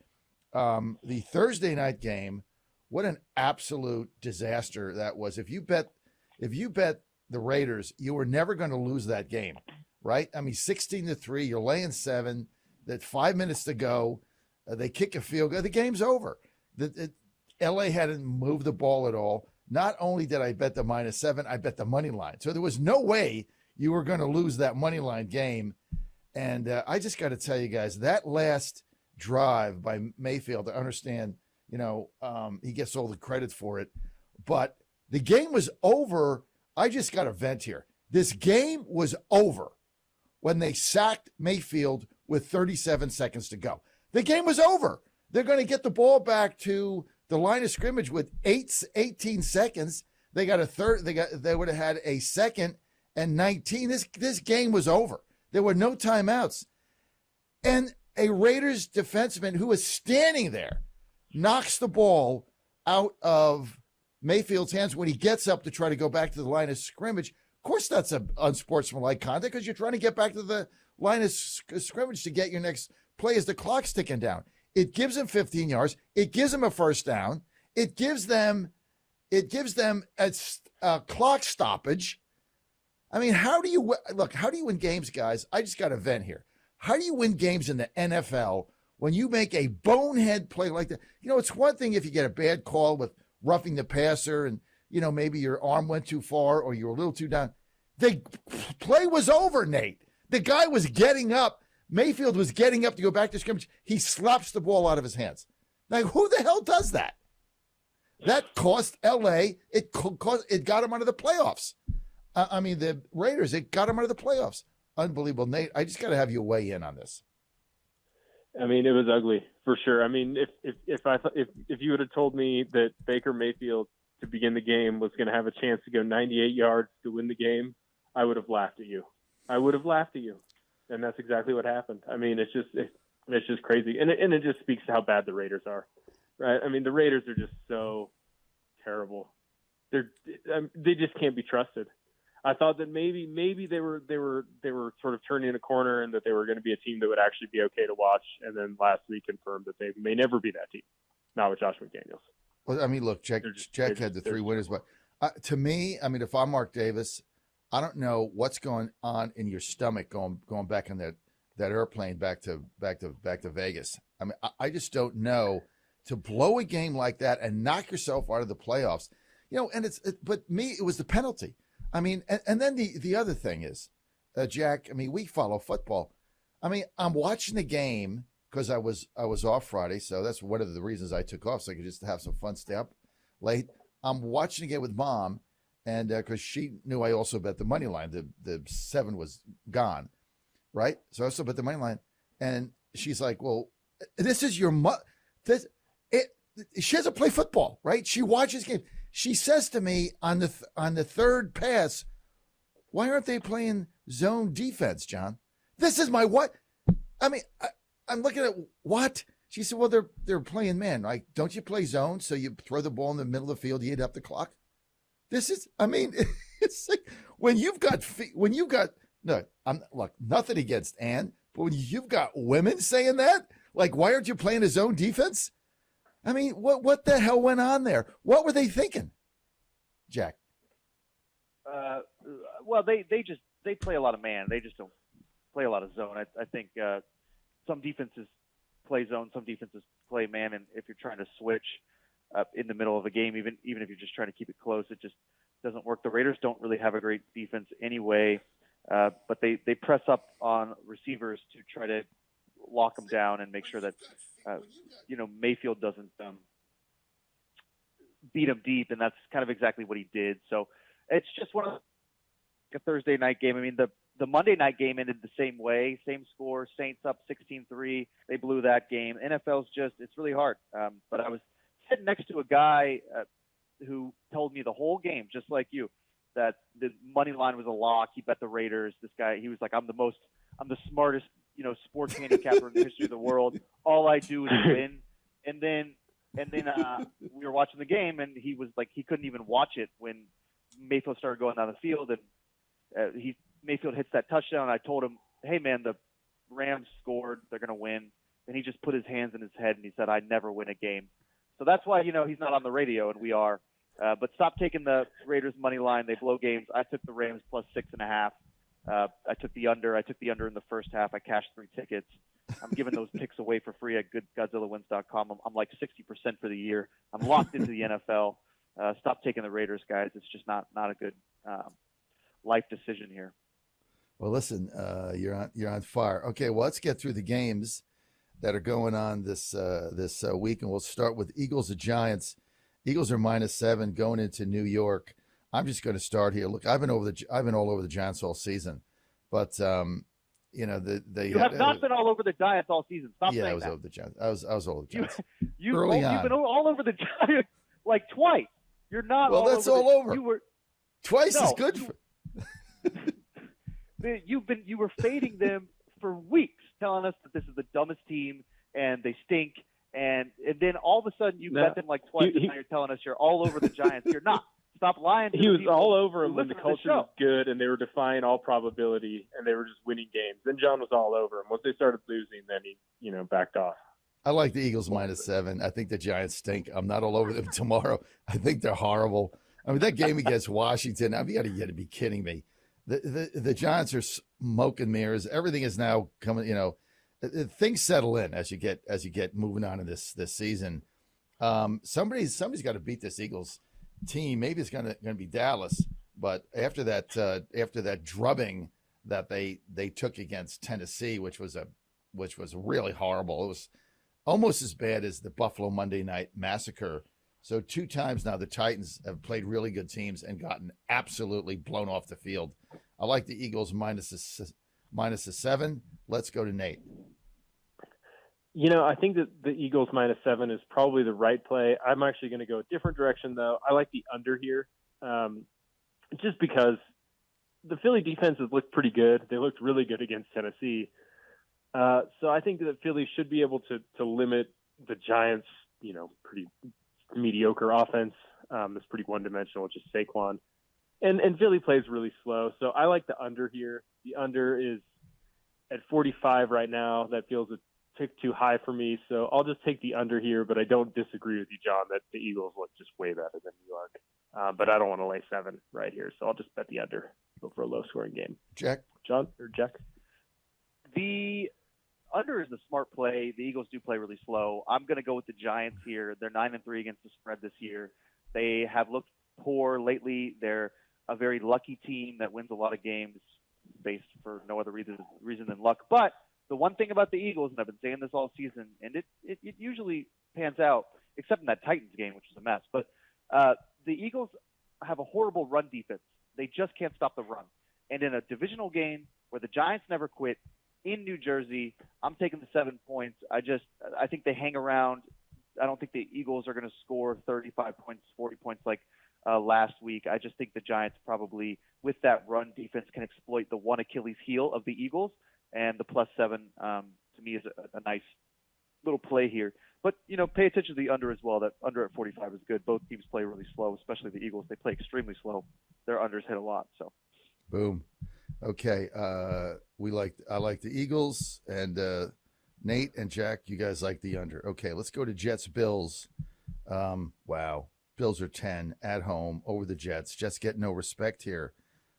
Speaker 5: The Thursday night game, what an absolute disaster that was. If you bet the Raiders, you were never going to lose that game, right? I mean, 16-3, you're laying 7. That 5 minutes to go, they kick a field goal. The game's over. LA hadn't moved the ball at all. Not only did I bet the -7, I bet the money line. So there was no way you were going to lose that money line game. And I just got to tell you guys, that last drive by Mayfield, I understand, he gets all the credit for it. But the game was over. I just got to vent here. This game was over when they sacked Mayfield with 37 seconds to go. The game was over. They're going to get the ball back to the line of scrimmage with 18 seconds. They got a third. They would have had a second and 19. This game was over. There were no timeouts. And a Raiders defenseman who was standing there knocks the ball out of Mayfield's hands when he gets up to try to go back to the line of scrimmage. Of course, that's an unsportsmanlike conduct because you're trying to get back to the line of scrimmage to get your next play as the clock's ticking down. It gives them 15 yards. It gives them a first down. It gives them a clock stoppage. I mean, how do you win games, guys? I just got to vent here. How do you win games in the NFL when you make a bonehead play like that. It's one thing if you get a bad call with roughing the passer and, maybe your arm went too far or you were a little too down. The play was over, Nate. The guy was getting up. Mayfield was getting up to go back to scrimmage. He slaps the ball out of his hands. Like, who the hell does that? That cost L.A. It got him out of the playoffs. The Raiders, it got him out of the playoffs. Unbelievable. Nate, I just got to have you weigh in on this.
Speaker 4: I mean, it was ugly for sure. I mean, if you would have told me that Baker Mayfield to begin the game was going to have a chance to go 98 yards to win the game, I would have laughed at you. And that's exactly what happened. I mean, it's just crazy. And it just speaks to how bad the Raiders are, right? I mean, the Raiders are just so terrible. They just can't be trusted. I thought that maybe they were sort of turning a corner and that they were going to be a team that would actually be okay to watch. And then last week confirmed that they may never be that team. Not with Josh McDaniels.
Speaker 5: Well, I mean, look, Jack had the 3 winners, but to me, I mean, if I'm Mark Davis, I don't know what's going on in your stomach going back on that airplane back to Vegas. I mean, I just don't know, to blow a game like that and knock yourself out of the playoffs. But me, it was the penalty. I mean, and then the other thing is, Jack, I mean, we follow football. I mean, I'm watching the game because I was off Friday, so that's one of the reasons I took off, so I could just have some fun, stay up late. I'm watching the game with Mom, and because she knew I also bet the money line. The 7 was gone, right? So I also bet the money line, and she's like, "Well, this is your she doesn't play football, right? She watches games." She says to me on the third pass, "Why aren't they playing zone defense, John?" This is my what? I mean, I'm looking at what? She said, "Well, they're playing man. Like, don't you play zone so you throw the ball in the middle of the field, you eat up the clock?" This is, I mean, it's like when you've got look, nothing against Ann, but when you've got women saying that, like, why aren't you playing a zone defense? I mean, what the hell went on there? What were they thinking, Jack?
Speaker 3: Well, they play a lot of man. They just don't play a lot of zone. I think some defenses play zone, some defenses play man, and if you're trying to switch in the middle of a game, even if you're just trying to keep it close, it just doesn't work. The Raiders don't really have a great defense anyway, but they press up on receivers to try to lock them down and make sure that Mayfield doesn't beat him deep, and that's kind of exactly what he did. So it's just a Thursday night game. I mean, the Monday night game ended the same way, same score, Saints up 16-3. They blew that game. NFL's it's really hard. But I was sitting next to a guy who told me the whole game, just like you, that the money line was a lock. He bet the Raiders. This guy, he was like, I'm the smartest, sports handicapper in the history of the world. All I do is win. And then we were watching the game, and he was like, he couldn't even watch it when Mayfield started going down the field, and Mayfield hits that touchdown. I told him, "Hey man, the Rams scored. They're going to win." And he just put his hands in his head and he said, "I never win a game." So that's why, he's not on the radio and we are. But stop taking the Raiders money line. They blow games. I took the Rams plus 6.5. I took the under. I took the under in the first half. I cashed 3 tickets. I'm giving those picks away for free at GodzillaWins.com. I'm like 60% for the year. I'm locked into the NFL. Stop taking the Raiders, guys. It's just not a good life decision here.
Speaker 5: Well, listen, you're on fire. Okay, well, let's get through the games that are going on this week, and we'll start with Eagles and Giants. Eagles are -7 going into New York. I'm just going to start here. Look, I've been all over the Giants all season, but you have
Speaker 3: not been all over the Giants all season. Stop saying that. Yeah, I
Speaker 5: was over the Giants. I was all over the Giants.
Speaker 3: You've been all over the Giants like twice. You're not.
Speaker 5: Well, that's all over.
Speaker 3: You were
Speaker 5: twice is good for.
Speaker 3: You were fading them for weeks, telling us that this is the dumbest team and they stink, and then all of a sudden you bet them like twice, and now you're telling us you're all over the Giants. You're not. Stop lying to
Speaker 4: He was
Speaker 3: people
Speaker 4: all over him when the
Speaker 3: listen to
Speaker 4: culture was good and they were defying all probability and they were just winning games. Then John was all over him. Once they started losing, then he backed off.
Speaker 5: I like the Eagles -7. I think the Giants stink. I'm not all over them tomorrow. I think they're horrible. I mean, that game against Washington, you got to be kidding me. The Giants are smoke and mirrors. Everything is now coming, things settle in as you get moving on in this season. Somebody's got to beat this Eagles team. Maybe it's gonna be Dallas, but after that drubbing that they took against Tennessee, which was really horrible. It was almost as bad as the Buffalo Monday Night Massacre. So 2 times now the Titans have played really good teams and gotten absolutely blown off the field. I like the Eagles minus a 7. Let's go to Nate.
Speaker 4: I think that the Eagles -7 is probably the right play. I'm actually going to go a different direction, though. I like the under here, just because the Philly defense has looked pretty good. They looked really good against Tennessee. So I think that Philly should be able to limit the Giants, pretty mediocre offense. That's pretty one-dimensional, just Saquon. And Philly plays really slow. So I like the under here. The under is at 45 right now. That feels a tick too high for me. So I'll just take the under here, but I don't disagree with you, John, that the Eagles look just way better than New York. But I don't want to lay 7 right here. So I'll just bet the under. Go for a low-scoring game.
Speaker 5: Jack?
Speaker 4: John or Jack?
Speaker 3: The under is the smart play. The Eagles do play really slow. I'm going to go with the Giants here. They're 9-3 against the spread this year. They have looked poor lately. They're a very lucky team that wins a lot of games based for no other reason than luck. But the one thing about the Eagles, and I've been saying this all season, and it usually pans out, except in that Titans game, which was a mess. But the Eagles have a horrible run defense. They just can't stop the run. And in a divisional game where the Giants never quit in New Jersey, I'm taking the 7 points. I think they hang around. I don't think the Eagles are going to score 35 points, 40 points like last week. I just think the Giants probably, with that run defense, can exploit the one Achilles heel of the Eagles. And the +7 to me is a nice little play here. But, pay attention to the under as well. That under at 45 is good. Both teams play really slow, especially the Eagles. They play extremely slow. Their unders hit a lot. So,
Speaker 5: boom. Okay. I like the Eagles, and Nate and Jack, you guys like the under. Okay, let's go to Jets Bills. Wow. Bills are 10 at home over the Jets. Jets get no respect here.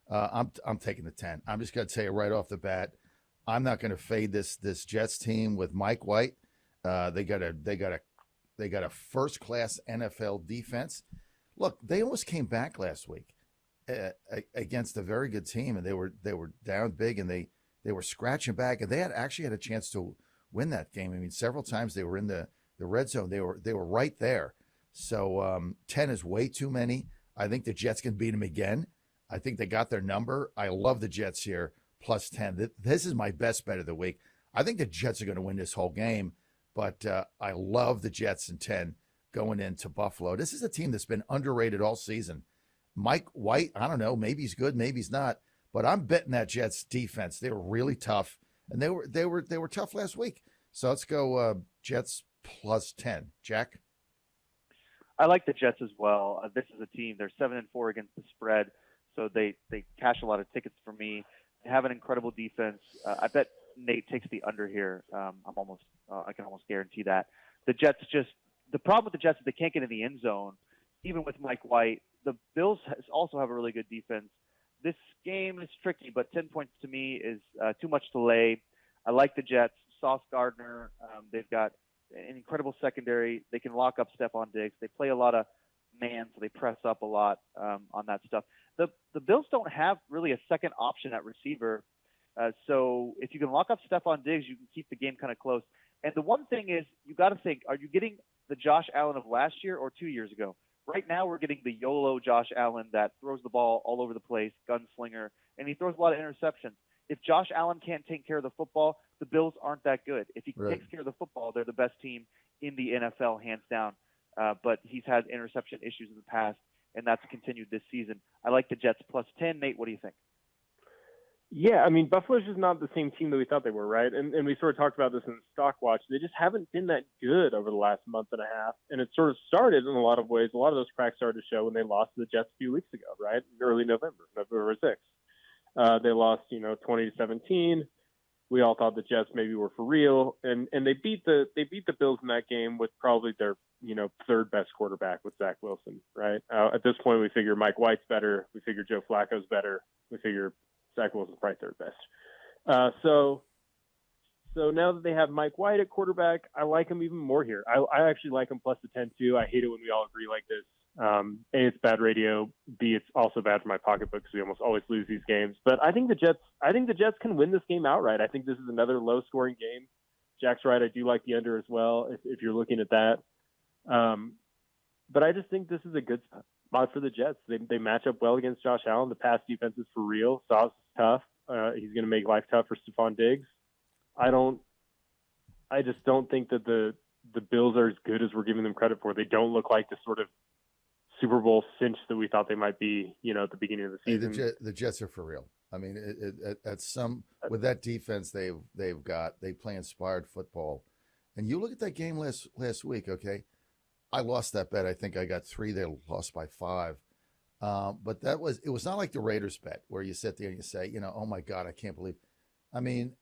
Speaker 5: I'm taking the 10. I'm just going to tell you right off the bat, I'm not going to fade this Jets team with Mike White. They got a first-class NFL defense. Look, they almost came back last week against a very good team, and they were down big, and they were scratching back, and they actually had a chance to win that game. I mean, several times they were in the red zone. They were right there. So 10 is way too many. I think the Jets can beat them again. I think they got their number. I love the Jets here, +10. This is my best bet of the week. I think the Jets are going to win this whole game, but I love the Jets in 10 going into Buffalo. This is a team that's been underrated all season. Mike White, I don't know, maybe he's good, maybe he's not, but I'm betting that Jets defense. They were really tough, and they were tough last week. So let's go Jets +10. Jack?
Speaker 3: I like the Jets as well. This is a team, they're 7-4 against the spread, so they cash a lot of tickets for me. They have an incredible defense. I bet Nate takes the under here. I can almost guarantee that. The problem with the Jets is they can't get in the end zone, even with Mike White. The Bills also have a really good defense. This game is tricky, but 10 points to me is too much to lay. I like the Jets. Sauce Gardner, they've got an incredible secondary. They can lock up Stephon Diggs. They play a lot of man, so they press up a lot on that stuff. The Bills don't have really a second option at receiver. So if you can lock up Stephon Diggs, you can keep the game kind of close. And the one thing is, you got to think, are you getting the Josh Allen of last year or 2 years ago? Right now, we're getting the YOLO Josh Allen that throws the ball all over the place, gunslinger, and he throws a lot of interceptions. If Josh Allen can't take care of the football, the Bills aren't that good. If he takes care of the football, they're the best team in the NFL, hands down. But he's had interception issues in the past, and that's continued this season. I like the Jets +10. Nate, what do you think?
Speaker 4: Yeah, I mean, Buffalo's just not the same team that we thought they were, right? And we sort of talked about this in Stock Watch. They just haven't been that good over the last month and a half. And it sort of started in a lot of ways. A lot of those cracks started to show when they lost to the Jets a few weeks ago, right? Early November 6th. They lost, 20-17. We all thought the Jets maybe were for real. And they beat the Bills in that game with probably their, third best quarterback with Zach Wilson, right? At this point, we figure Mike White's better. We figure Joe Flacco's better. We figure Zach Wilson's probably third best. So So now that they have Mike White at quarterback, I like him even more here. I actually like him plus the 10 too. I hate it when we all agree like this. A, it's bad radio. B, it's also bad for my pocketbook because we almost always lose these games. But I think the Jets can win this game outright. I think this is another low-scoring game. Jack's right. I do like the under as well if you're looking at that. But I just think this is a good spot for the Jets. They match up well against Josh Allen. The pass defense is for real. Sauce is tough. He's going to make life tough for Stephon Diggs. I just don't think that the Bills are as good as we're giving them credit for. They don't look like the sort of Super Bowl cinch that we thought they might be, at the beginning of the season.
Speaker 5: Hey, the Jets are for real. I mean, with that defense they've got, they play inspired football. And you look at that game last week, okay? I lost that bet. I think I got 3. They lost by 5. But it was not like the Raiders bet where you sit there and you say, oh my God, I can't believe. I mean,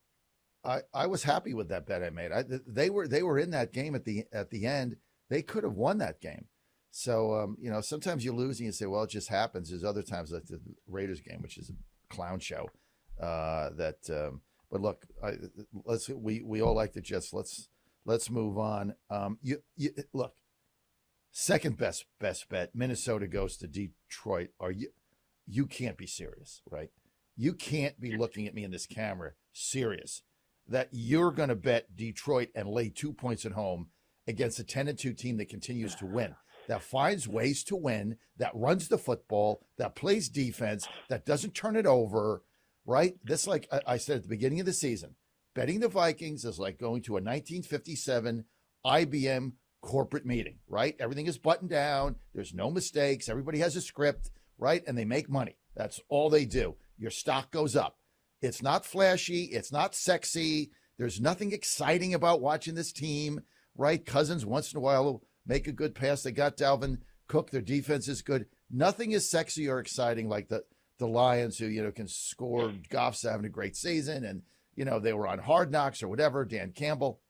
Speaker 5: I was happy with that bet I made. They were in that game at the end. They could have won that game. So sometimes you lose and you say, well, it just happens. There's other times like the Raiders game, which is a clown show. But look, we all like the Jets. Let's move on. Look, second best bet. Minnesota goes to Detroit. You can't be serious, right? You can't be looking at me in this camera serious that you're going to bet Detroit and lay 2 points at home against a 10-2 team that continues to win, that finds ways to win, that runs the football, that plays defense, that doesn't turn it over, right? This, like I said at the beginning of the season, betting the Vikings is like going to a 1957 IBM corporate meeting, right? Everything is buttoned down. There's no mistakes. Everybody has a script, right? And they make money. That's all they do. Your stock goes up. It's not flashy. It's not sexy. There's nothing exciting about watching this team, right? Cousins once in a while will make a good pass. They got Dalvin Cook. Their defense is good. Nothing is sexy or exciting like the Lions who, can score. Goff's having a great season and, they were on Hard Knocks or whatever, Dan Campbell.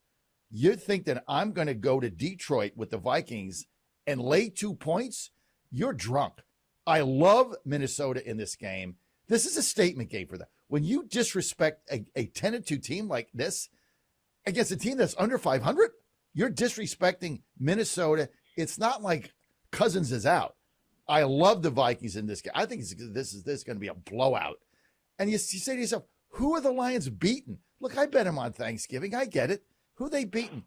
Speaker 5: You think that I'm going to go to Detroit with the Vikings and lay 2 points? You're drunk. I love Minnesota in this game. This is a statement game for them. When you disrespect a 10-2 team like this against a team that's under 500, you're disrespecting Minnesota. It's not like Cousins is out. I love the Vikings in this game. I think this is going to be a blowout. And you say to yourself, who are the Lions beaten? Look, I bet them on Thanksgiving. I get it. Who they beaten?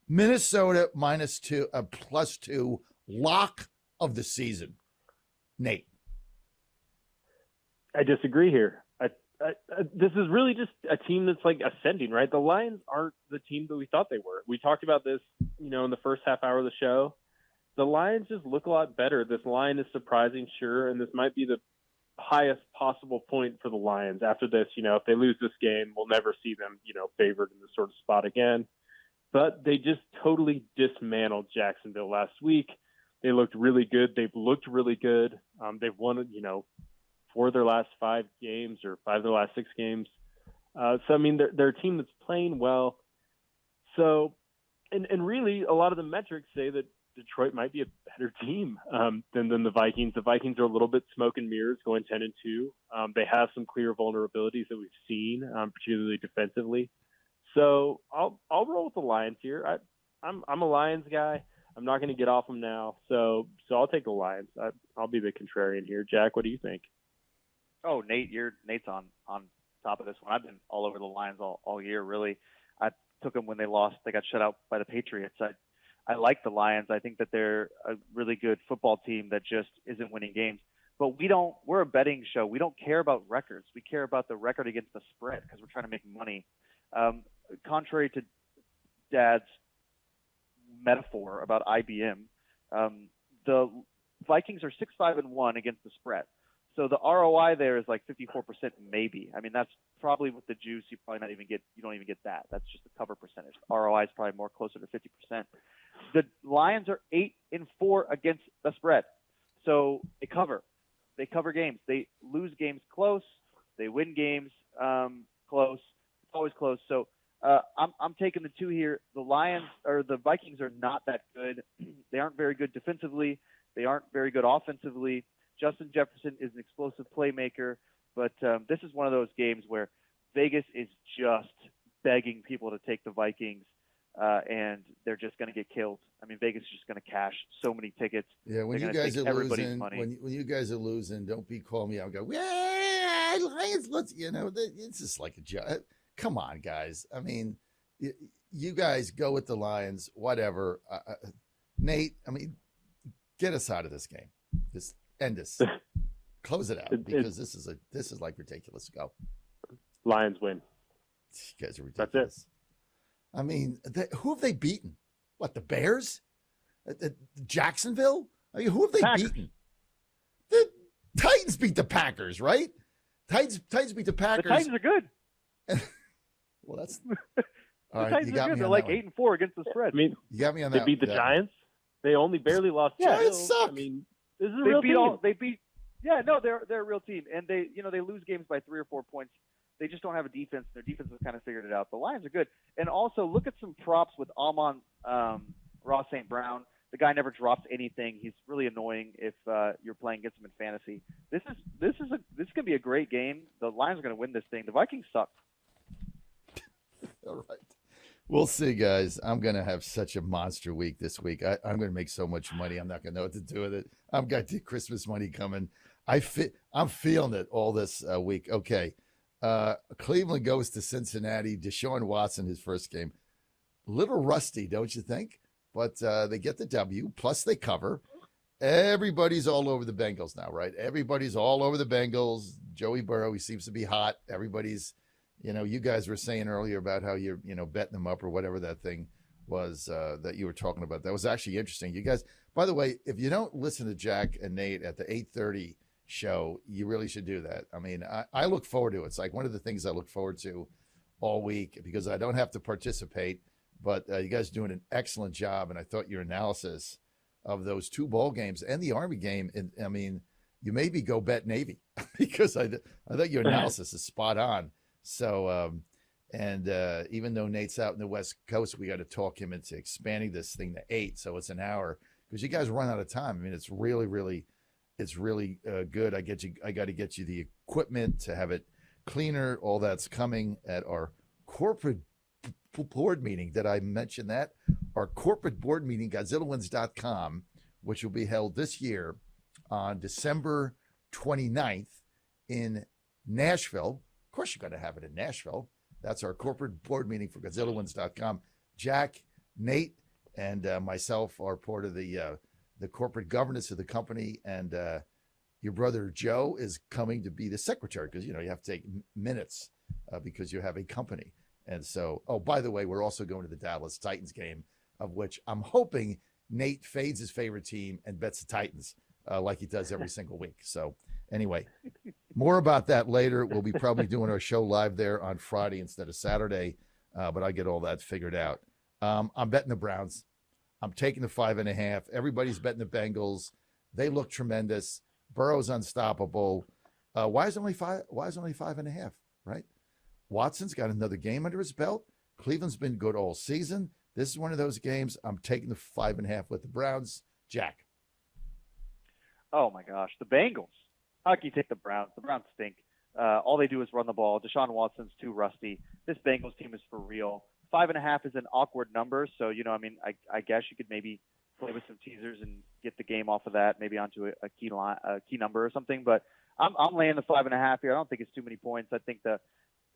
Speaker 5: Minnesota -2, +2, lock of the season. Nate.
Speaker 4: I disagree here. This is really just a team that's like ascending, right? The Lions aren't the team that we thought they were. We talked about this, in the first half hour of the show. The Lions just look a lot better. This line is surprising, sure, and this might be the highest possible point for the Lions. After this, if they lose this game, we'll never see them, favored in this sort of spot again. But they just totally dismantled Jacksonville last week. They looked really good. They've looked really good. They've won, 4 of their last 5 games or 5 of their last 6 games. So, I mean, they're a team that's playing well. So, and really a lot of the metrics say that Detroit might be a better team than the Vikings. The Vikings are a little bit smoke and mirrors going 10-2. They have some clear vulnerabilities that we've seen, particularly defensively. So I'll roll with the Lions here. I'm a Lions guy. I'm not going to get off them now. So I'll take the Lions. I'll be the contrarian here. Jack, what do you think?
Speaker 3: Oh, Nate's on top of this one. I've been all over the Lions all year, really. I took them when they lost. They got shut out by the Patriots. I like the Lions. I think that they're a really good football team that just isn't winning games. But we're a betting show. We don't care about records. We care about the record against the spread because we're trying to make money. Contrary to Dad's metaphor about IBM, the Vikings are 6-5-1 against the spread. So the ROI there is like 54% maybe. I mean, that's probably with the juice. You don't even get that. That's just the cover percentage. ROI is probably more closer to 50%. The Lions are 8-4 against the spread. So they cover games. They lose games close. They win games close. It's always close. So I'm taking the 2 here. The Vikings are not that good. They aren't very good defensively. They aren't very good offensively. Justin Jefferson is an explosive playmaker, but this is one of those games where Vegas is just begging people to take the Vikings, and they're just going to get killed. I mean, Vegas is just going to cash so many tickets.
Speaker 5: Yeah, when you guys are losing, when you guys are losing, don't be calling me out and go, yeah, Lions, let's, it's just like a joke. Come on, guys. I mean, you guys go with the Lions, whatever. Nate, I mean, get us out of this game. Just end this. Close it out, because this is like ridiculous. Go.
Speaker 4: Lions win.
Speaker 5: You guys are ridiculous.
Speaker 4: That's it.
Speaker 5: I mean, who have they beaten? What, the Bears? Jacksonville? I mean, who have they beaten? The Titans beat the Packers, right? Titans beat the Packers.
Speaker 3: The Titans are good.
Speaker 5: Well, that's
Speaker 3: all right. You got me. They're like 8-4 against the spread.
Speaker 4: I mean,
Speaker 5: you got me on that.
Speaker 4: They beat the Giants. They only barely lost.
Speaker 5: Giants suck.
Speaker 4: I mean, this is a real team.
Speaker 3: Yeah, no, they're a real team, and they lose games by 3 or 4 points. They just don't have a defense. Their defense has kind of figured it out. The Lions are good, and also look at some props with Amon Ross St. Brown. The guy never drops anything. He's really annoying if you're playing against him in fantasy. This is gonna be a great game. The Lions are gonna win this thing. The Vikings suck.
Speaker 5: All right. We'll see, guys. I'm going to have such a monster week this week. I'm going to make so much money. I'm not going to know what to do with it. I've got the Christmas money coming. I'm feeling it all this week. Okay. Cleveland goes to Cincinnati. Deshaun Watson, his first game. A little rusty, don't you think? But they get the W, plus they cover. Everybody's all over the Bengals now, right? Everybody's all over the Bengals. Joey Burrow, he seems to be hot. Everybody's, you guys were saying earlier about how you're, betting them up or whatever that thing was that you were talking about. That was actually interesting. You guys, by the way, if you don't listen to Jack and Nate at the 8:30 show, you really should do that. I mean, I look forward to it. It's like one of the things I look forward to all week because I don't have to participate, but you guys are doing an excellent job. And I thought your analysis of those 2 ball games and the Army game, I mean, you maybe go bet Navy because I thought your analysis is spot on. So, even though Nate's out in the West Coast, we got to talk him into expanding this thing to 8. So it's an hour because you guys run out of time. I mean, it's really good. I got to get you the equipment to have it cleaner. All that's coming at our corporate board meeting. Did I mention that? Our corporate board meeting, GodzillaWins.com, which will be held this year on December 29th in Nashville. Of course, you're going to have it in Nashville. That's our corporate board meeting for GodzillaWins.com. Jack, Nate, and myself are part of the corporate governance of the company. And your brother Joe is coming to be the secretary because, you have to take minutes because you have a company. And so, by the way, we're also going to the Dallas Titans game, of which I'm hoping Nate fades his favorite team and bets the Titans like he does every single week. So anyway, more about that later. We'll be probably doing our show live there on Friday instead of Saturday, but I get all that figured out. I'm betting the Browns. I'm taking the 5.5. Everybody's betting the Bengals. They look tremendous. Burrow's unstoppable. Why is it only 5.5? Right? Watson's got another game under his belt. Cleveland's been good all season. This is one of those games. I'm taking the 5.5 with the Browns. Jack.
Speaker 3: Oh my gosh, the Bengals. How can you take the Browns? The Browns stink. All they do is run the ball. Deshaun Watson's too rusty. This Bengals team is for real. 5.5 is an awkward number, so I guess you could maybe play with some teasers and get the game off of that, maybe onto a key number or something. But I'm laying the 5.5 here. I don't think it's too many points. I think the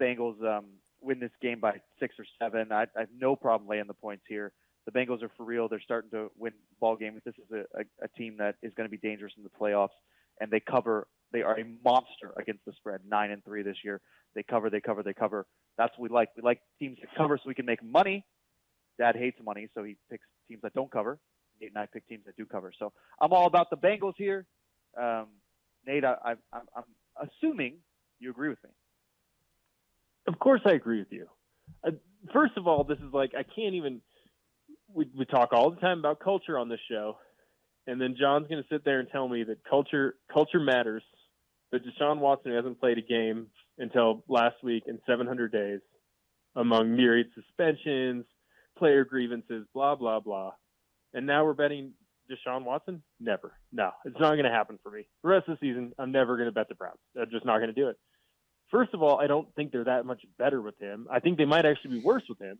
Speaker 3: Bengals win this game by 6 or 7. I have no problem laying the points here. The Bengals are for real. They're starting to win ball games. This is a team that is going to be dangerous in the playoffs, and they cover. They are a monster against the spread, 9-3 this year. They cover. That's what we like. We like teams that cover so we can make money. Dad hates money, so he picks teams that don't cover. Nate and I pick teams that do cover. So I'm all about the Bengals here. Nate, I'm assuming you agree with me.
Speaker 4: Of course I agree with you. First of all, this is like I can't even – we talk all the time about culture on this show, and then John's going to sit there and tell me that culture matters, but Deshaun Watson hasn't played a game until last week in 700 days among myriad suspensions, player grievances, blah, blah, blah. And now we're betting Deshaun Watson? Never. No, it's not going to happen for me. The rest of the season, I'm never going to bet the Browns. I'm just not going to do it. First of all, I don't think they're that much better with him. I think they might actually be worse with him.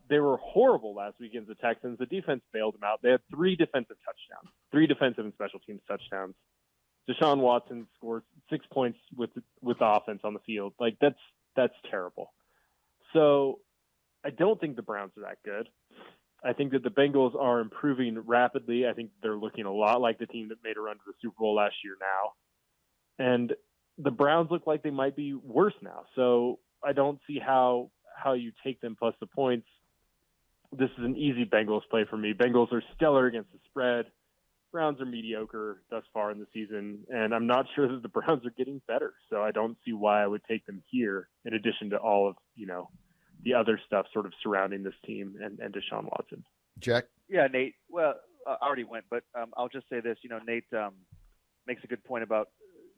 Speaker 4: They were horrible last week against the Texans. The defense bailed them out. They had 3 defensive touchdowns, 3 defensive and special teams touchdowns. Deshaun Watson scores 6 points with the offense on the field. Like, that's terrible. So I don't think the Browns are that good. I think that the Bengals are improving rapidly. I think they're looking a lot like the team that made a run to the Super Bowl last year now. And the Browns look like they might be worse now. So I don't see how you take them plus the points. This is an easy Bengals play for me. Bengals are stellar against the spread. Browns are mediocre thus far in the season, and I'm not sure that the Browns are getting better. So I don't see why I would take them here in addition to all of, the other stuff sort of surrounding this team and Deshaun Watson.
Speaker 5: Jack?
Speaker 3: Yeah, Nate. Well, I already went, but I'll just say this. Nate makes a good point about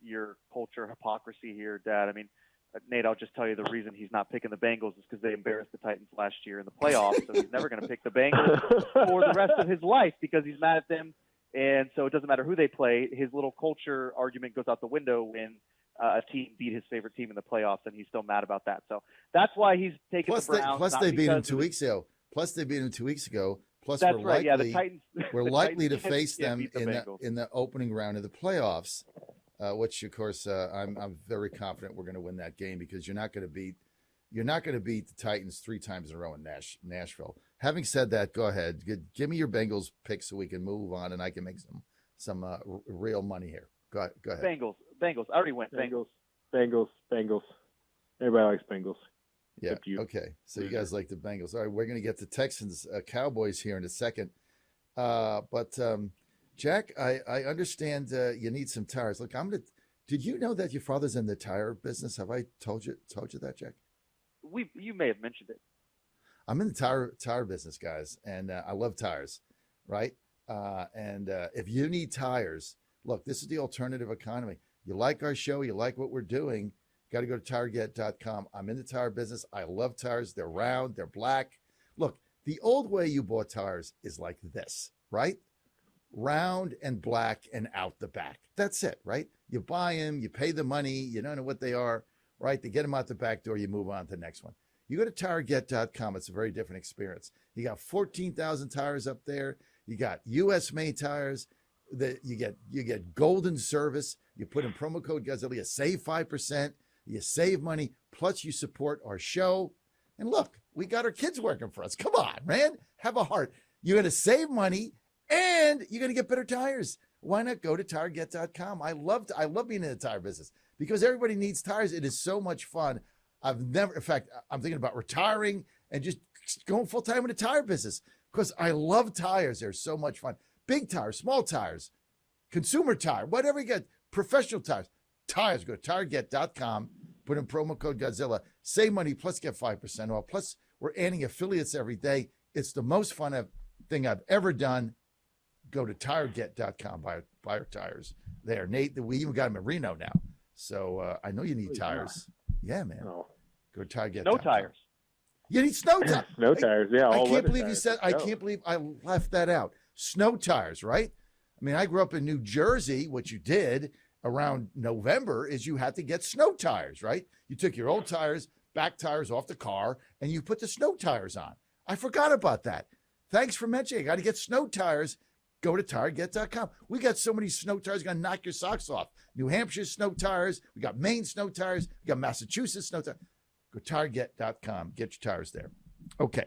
Speaker 3: your culture hypocrisy here, Dad. I mean, Nate, I'll just tell you the reason he's not picking the Bengals is because they embarrassed the Titans last year in the playoffs, so he's never going to pick the Bengals for the rest of his life because he's mad at them. And so it doesn't matter who they play. His little culture argument goes out the window when a team beat his favorite team in the playoffs, and he's still mad about that. So that's why he's taking the Browns.
Speaker 5: Plus they beat him 2 weeks ago. Plus
Speaker 3: that's
Speaker 5: we're
Speaker 3: right.
Speaker 5: likely,
Speaker 3: Yeah, the Titans.
Speaker 5: we're likely to face them
Speaker 3: the
Speaker 5: in the opening round of the playoffs, which of course I'm very confident we're going to win that game because you're not going to beat the Titans 3 times in a row in Nashville. Having said that, go ahead. Give me your Bengals pick so we can move on and I can make some real money here. Go ahead.
Speaker 3: Bengals. I already went.
Speaker 4: Bengals. Everybody likes Bengals.
Speaker 5: Yeah. Okay. So you guys like the Bengals. All right. We're going to get to Texans, Cowboys here in a second. But Jack, I understand you need some tires. Look, did you know that your father's in the tire business? Have I told you that, Jack?
Speaker 3: You may have mentioned it.
Speaker 5: I'm in the tire business, guys, and I love tires, right? And if you need tires, look, this is the alternative economy. You like our show, you like what we're doing, got to go to tireget.com. I'm in the tire business. I love tires. They're round, they're black. Look, the old way you bought tires is like this, right? Round and black and out the back. That's it, right? You buy them, you pay the money, you don't know what they are, right? They get them out the back door, you move on to the next one. You go to tireget.com, it's a very different experience. You got 14,000 tires up there. You got U.S. made tires. You get golden service. You put in promo code Godzilla, you save 5%, you save money, plus you support our show. And look, we got our kids working for us. Come on, man, have a heart. You're going to save money and you're going to get better tires. Why not go to tireget.com? I love being in the tire business because everybody needs tires. It is so much fun. In fact, I'm thinking about retiring and just going full time in the tire business because I love tires. They're so much fun. Big tires, small tires, consumer tire, whatever you get, professional tires. Go to tireget.com, put in promo code Godzilla, save money, plus get 5% off. Plus, we're adding affiliates every day. It's the most fun thing I've ever done. Go to tireget.com, buy our tires there. Nate, we even got them in Reno now. So I know you need tires. Yeah, man.
Speaker 4: Oh.
Speaker 5: Go to tireget.com.
Speaker 3: No tires.
Speaker 5: You need snow tires.
Speaker 4: Snow tires, yeah.
Speaker 5: I can't believe you said. I can't believe I left that out. Snow tires, right? I mean, I grew up in New Jersey. What you did around November is you had to get snow tires, right? You took your old tires, back tires off the car, and you put the snow tires on. I forgot about that. Thanks for mentioning. I got to get snow tires. Go to tireget.com. We got so many snow tires, going to knock your socks off. New Hampshire snow tires. We got Maine snow tires. We got Massachusetts snow tires. Go to tireget.com. Get your tires there. Okay.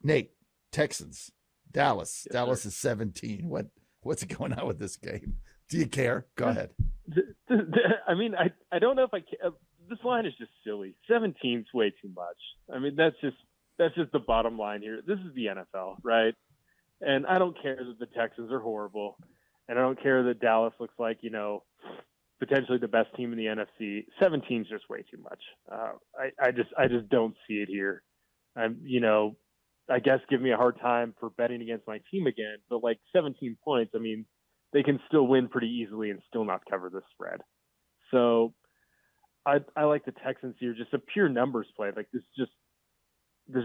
Speaker 5: Nate, Texans, Dallas.
Speaker 4: Yes,
Speaker 5: Dallas
Speaker 4: sir.
Speaker 5: is 17. What's going on with this game? Do you care? Go ahead.
Speaker 4: I mean, I don't know if I can. This line is just silly. 17's way too much. I mean, that's just the bottom line here. This is the NFL, right? And I don't care that the Texans are horrible, and I don't care that Dallas looks like, potentially the best team in the NFC. 17's just way too much. I just don't see it here. I guess give me a hard time for betting against my team again, but like 17 points, I mean, they can still win pretty easily and still not cover the spread. So I like the Texans here, just a pure numbers play. Like this is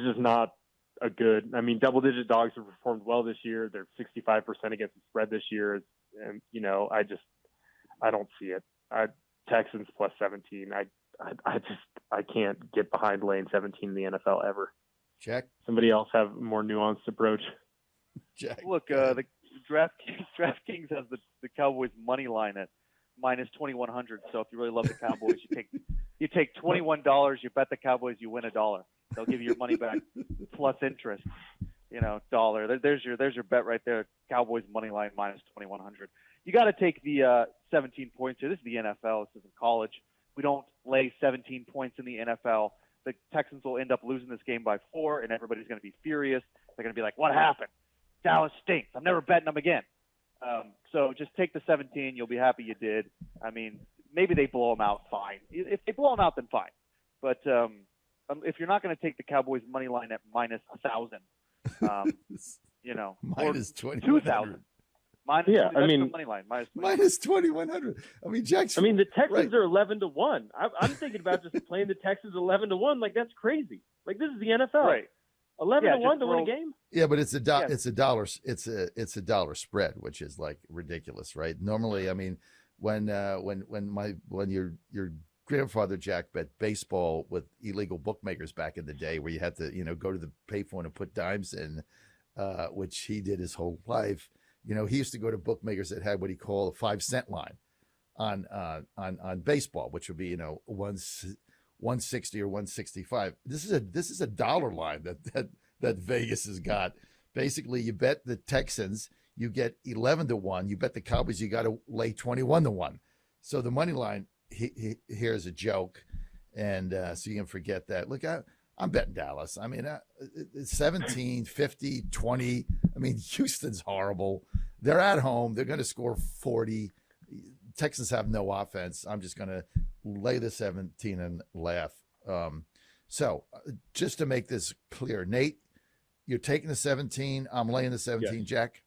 Speaker 4: just not a good. I mean, double-digit dogs have performed well this year. They're 65% against the spread this year, and I don't see it. Texans plus 17. I can't get behind laying 17 in the NFL ever.
Speaker 5: Jack?
Speaker 4: Somebody else have a more nuanced approach?
Speaker 5: Jack.
Speaker 3: Look, the DraftKings has the Cowboys money line at minus 2,100. So if you really love the Cowboys, you take $21, you bet the Cowboys, you win $1. They'll give you your money back plus interest. $1. There's your bet right there. Cowboys money line minus 2,100. You got to take the 17 points here. This is the NFL. This isn't college. We don't lay 17 points in the NFL. The Texans will end up losing this game by 4, and everybody's going to be furious. They're going to be like, "What happened? Dallas stinks. I'm never betting them again." So just take the 17. You'll be happy you did. I mean, maybe they blow them out, fine. If they blow them out, then fine. But if you're not going to take the Cowboys money line at minus 1,000,
Speaker 5: minus
Speaker 3: 2,000.
Speaker 4: Yeah, I mean,
Speaker 3: money line
Speaker 5: minus 2,100. I mean, Jackson.
Speaker 4: I mean, the Texans are 11-1. I'm thinking about just playing the Texans 11-1. Like, that's crazy. Like, this is the NFL.
Speaker 3: Right.
Speaker 4: 11-1 to win a game.
Speaker 5: Yeah, but it's a dollar. It's a dollar spread, which is like ridiculous, right? Normally, I mean, when your grandfather Jack bet baseball with illegal bookmakers back in the day, where you had to go to the payphone and put dimes in, which he did his whole life. He used to go to bookmakers that had what he called a 5-cent line on baseball, which would be 160 or 165. This is a dollar line that Vegas has got. Basically, you bet the Texans, you get 11-1. You bet the Cowboys, you got to lay 21-1. So the money line here is a joke, and so you can forget that. Look, I'm betting Dallas. I mean, 17, 50, 20. I mean, Houston's horrible. They're at home. They're going to score 40. Texans have no offense. I'm just going to lay the 17 and laugh. So just to make this clear, Nate, you're taking the 17. I'm laying the 17, yes. Jack?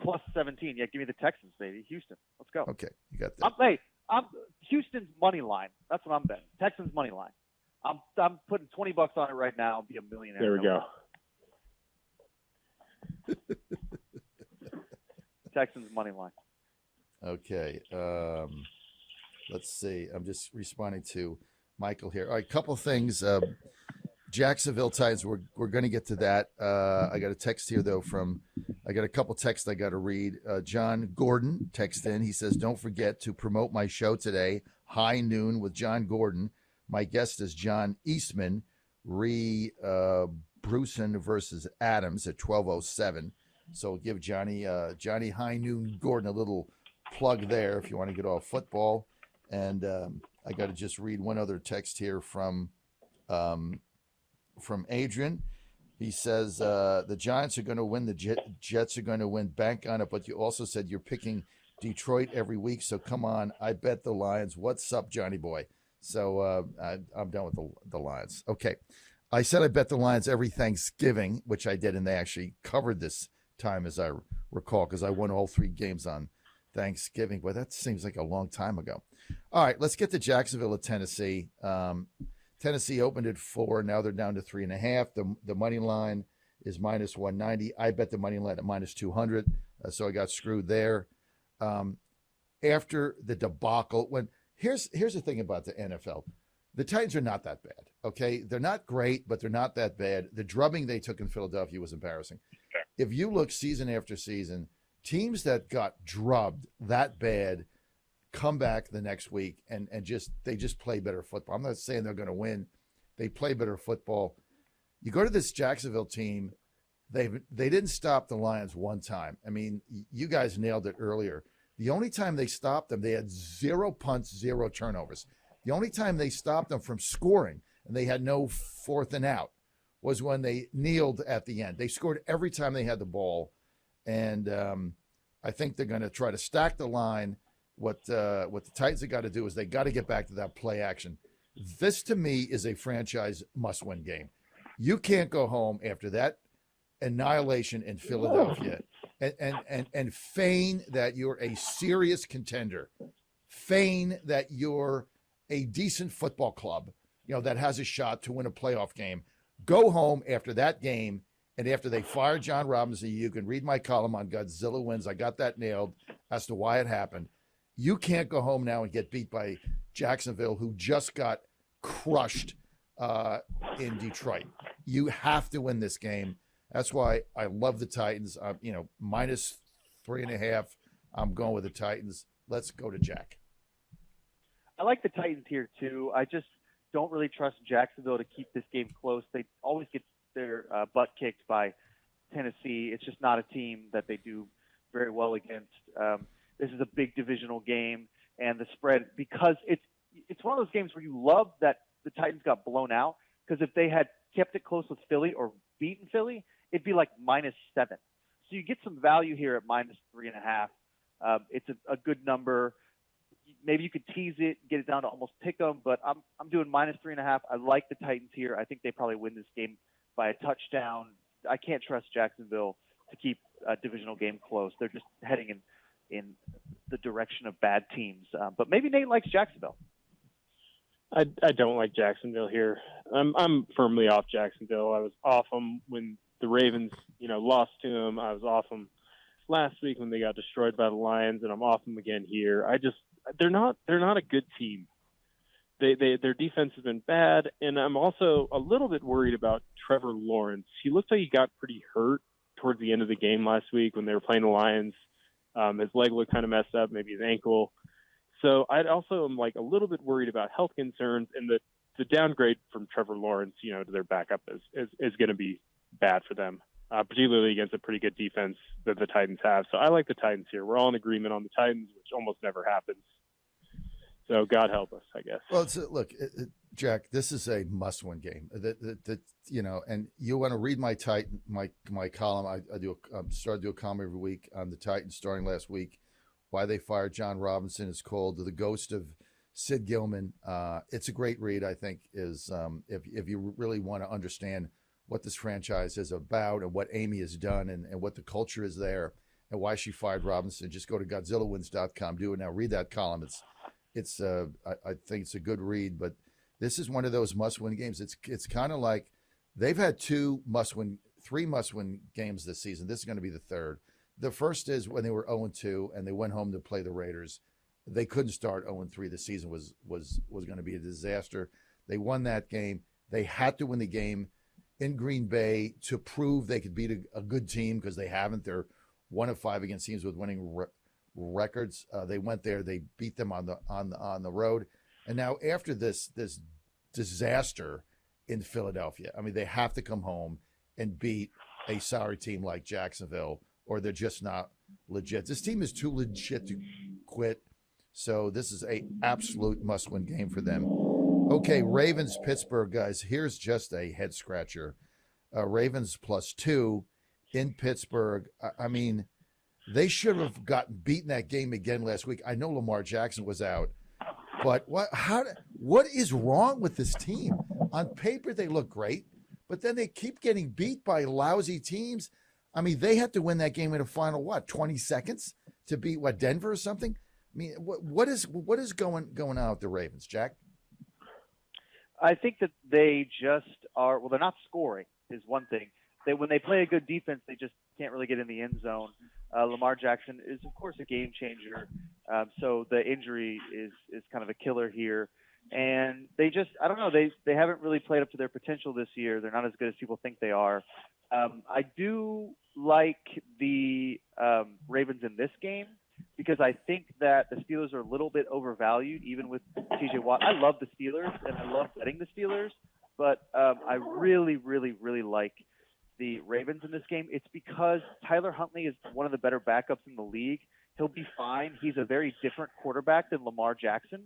Speaker 3: Plus 17. Yeah, give me the Texans, baby. Houston. Let's go.
Speaker 5: Okay, you got that.
Speaker 3: I'm Houston's money line. That's what I'm betting. Texans money line. I'm putting $20 on it right now. I'll be a millionaire.
Speaker 4: There we go.
Speaker 3: Texans money line.
Speaker 5: Okay. Let's see. I'm just responding to Michael here. All right, couple things. Jacksonville Titans. We're going to get to that. I got a text here though I got a couple texts I got to read. John Gordon texted in. He says, "Don't forget to promote my show today, High Noon with John Gordon. My guest is John Eastman, Bruson versus Adams at 12:07. So give Johnny High Noon Gordon a little plug there if you want to get off football. And I got to just read one other text here from Adrian. He says the Giants are going to win. The Jets are going to win. Bank on it. But you also said you're picking Detroit every week. So come on. I bet the Lions. What's up, Johnny boy? So I'm done with the Lions. Okay. I said I bet the Lions every Thanksgiving, which I did, and they actually covered this time, as I recall, because I won all 3 games on Thanksgiving. But that seems like a long time ago. All right, let's get to Jacksonville at Tennessee. Tennessee opened at 4. Now they're down to 3.5. The money line is minus 190. I bet the money line at minus 200, so I got screwed there. After the debacle, here's the thing about the NFL. The Titans are not that bad, okay? They're not great, but they're not that bad. The drubbing they took in Philadelphia was embarrassing. If you look season after season, teams that got drubbed that bad come back the next week and they just play better football. I'm not saying they're going to win. They play better football. You go to this Jacksonville team, they didn't stop the Lions one time. I mean, you guys nailed it earlier. The only time they stopped them, they had 0 punts, 0 turnovers. The only time they stopped them from scoring, and they had no 4th and out, was when they kneeled at the end. They scored every time they had the ball, and I think they're going to try to stack the line. What the Titans have got to do is they got to get back to that play action. This, to me, is a franchise must-win game. You can't go home after that annihilation in Philadelphia and feign that you're a serious contender, feign that you're a decent football club, that has a shot to win a playoff game. Go home after that game, and after they fire John Robinson, you can read my column on Godzilla Wins. I got that nailed as to why it happened. You can't go home now and get beat by Jacksonville, who just got crushed in Detroit. You have to win this game. That's why I love the Titans. Minus 3.5. I'm going with the Titans. Let's go to Jack.
Speaker 3: I like the Titans here too. I just don't really trust Jacksonville to keep this game close. They always get their butt kicked by Tennessee. It's just not a team that they do very well against. This is a big divisional game, and the spread, because it's one of those games where you love that the Titans got blown out, because if they had kept it close with Philly or beaten Philly, it'd be like -7. So you get some value here at -3.5. It's a good number. Maybe you could tease it, get it down to almost pick 'em, but I'm doing -3.5. I like the Titans here. I think they probably win this game by a touchdown. I can't trust Jacksonville to keep a divisional game close. They're just heading in the direction of bad teams. But maybe Nate likes Jacksonville.
Speaker 4: I don't like Jacksonville here. I'm firmly off Jacksonville. I was off them when the Ravens, lost to them. I was off them last week when they got destroyed by the Lions, and I'm off them again here. They're not a good team. Their defense has been bad, and I'm also a little bit worried about Trevor Lawrence. He looked like he got pretty hurt towards the end of the game last week when they were playing the Lions. His leg looked kind of messed up, maybe his ankle. So I also am a little bit worried about health concerns, and the downgrade from Trevor Lawrence, to their backup is going to be bad for them, particularly against a pretty good defense that the Titans have. So I like the Titans here. We're all in agreement on the Titans, which almost never happens. So God help us, I guess.
Speaker 5: Well, look, Jack, this is a must-win game. And you want to read my column. I started to do a column every week on the Titans starting last week. Why they fired John Robinson is called The Ghost of Sid Gilman. It's a great read, I think, is if you really want to understand what this franchise is about and what Amy has done and what the culture is there and why she fired Robinson. Just go to GodzillaWins.com. Do it now. Read that column. I think it's a good read, but this is one of those must-win games. It's kind of like they've had three must-win games this season. This is going to be the third. The first is when they were 0-2 and they went home to play the Raiders. They couldn't start 0-3. The season was going to be a disaster. They won that game. They had to win the game in Green Bay to prove they could beat a good team, because they haven't. They're 1-5 against teams with winning records. They went there. They beat them on the road. And now after this disaster in Philadelphia, they have to come home and beat a sorry team like Jacksonville, or they're just not legit. This team is too legit to quit. So this is a absolute must-win game for them. Okay, Ravens, Pittsburgh, guys. Here's just a head scratcher. Ravens +2 in Pittsburgh. They should have beaten that game again last week. I know Lamar Jackson was out, but what is wrong with this team? On paper, they look great, but then they keep getting beat by lousy teams. They had to win that game in the final 20 seconds to beat Denver or something. What is going on with the Ravens, Jack?
Speaker 3: I think that they just are. Well, they're not scoring is one thing. When they play a good defense, they just can't really get in the end zone. Lamar Jackson is, of course, a game changer. So the injury is kind of a killer here. And they just, I don't know, they haven't really played up to their potential this year. They're not as good as people think they are. I do like the Ravens in this game, because I think that the Steelers are a little bit overvalued, even with TJ Watt. I love the Steelers, and I love betting the Steelers, but I really, really, really like the Ravens in this game. It's because Tyler Huntley is one of the better backups in the league. He'll be fine. He's a very different quarterback than Lamar Jackson.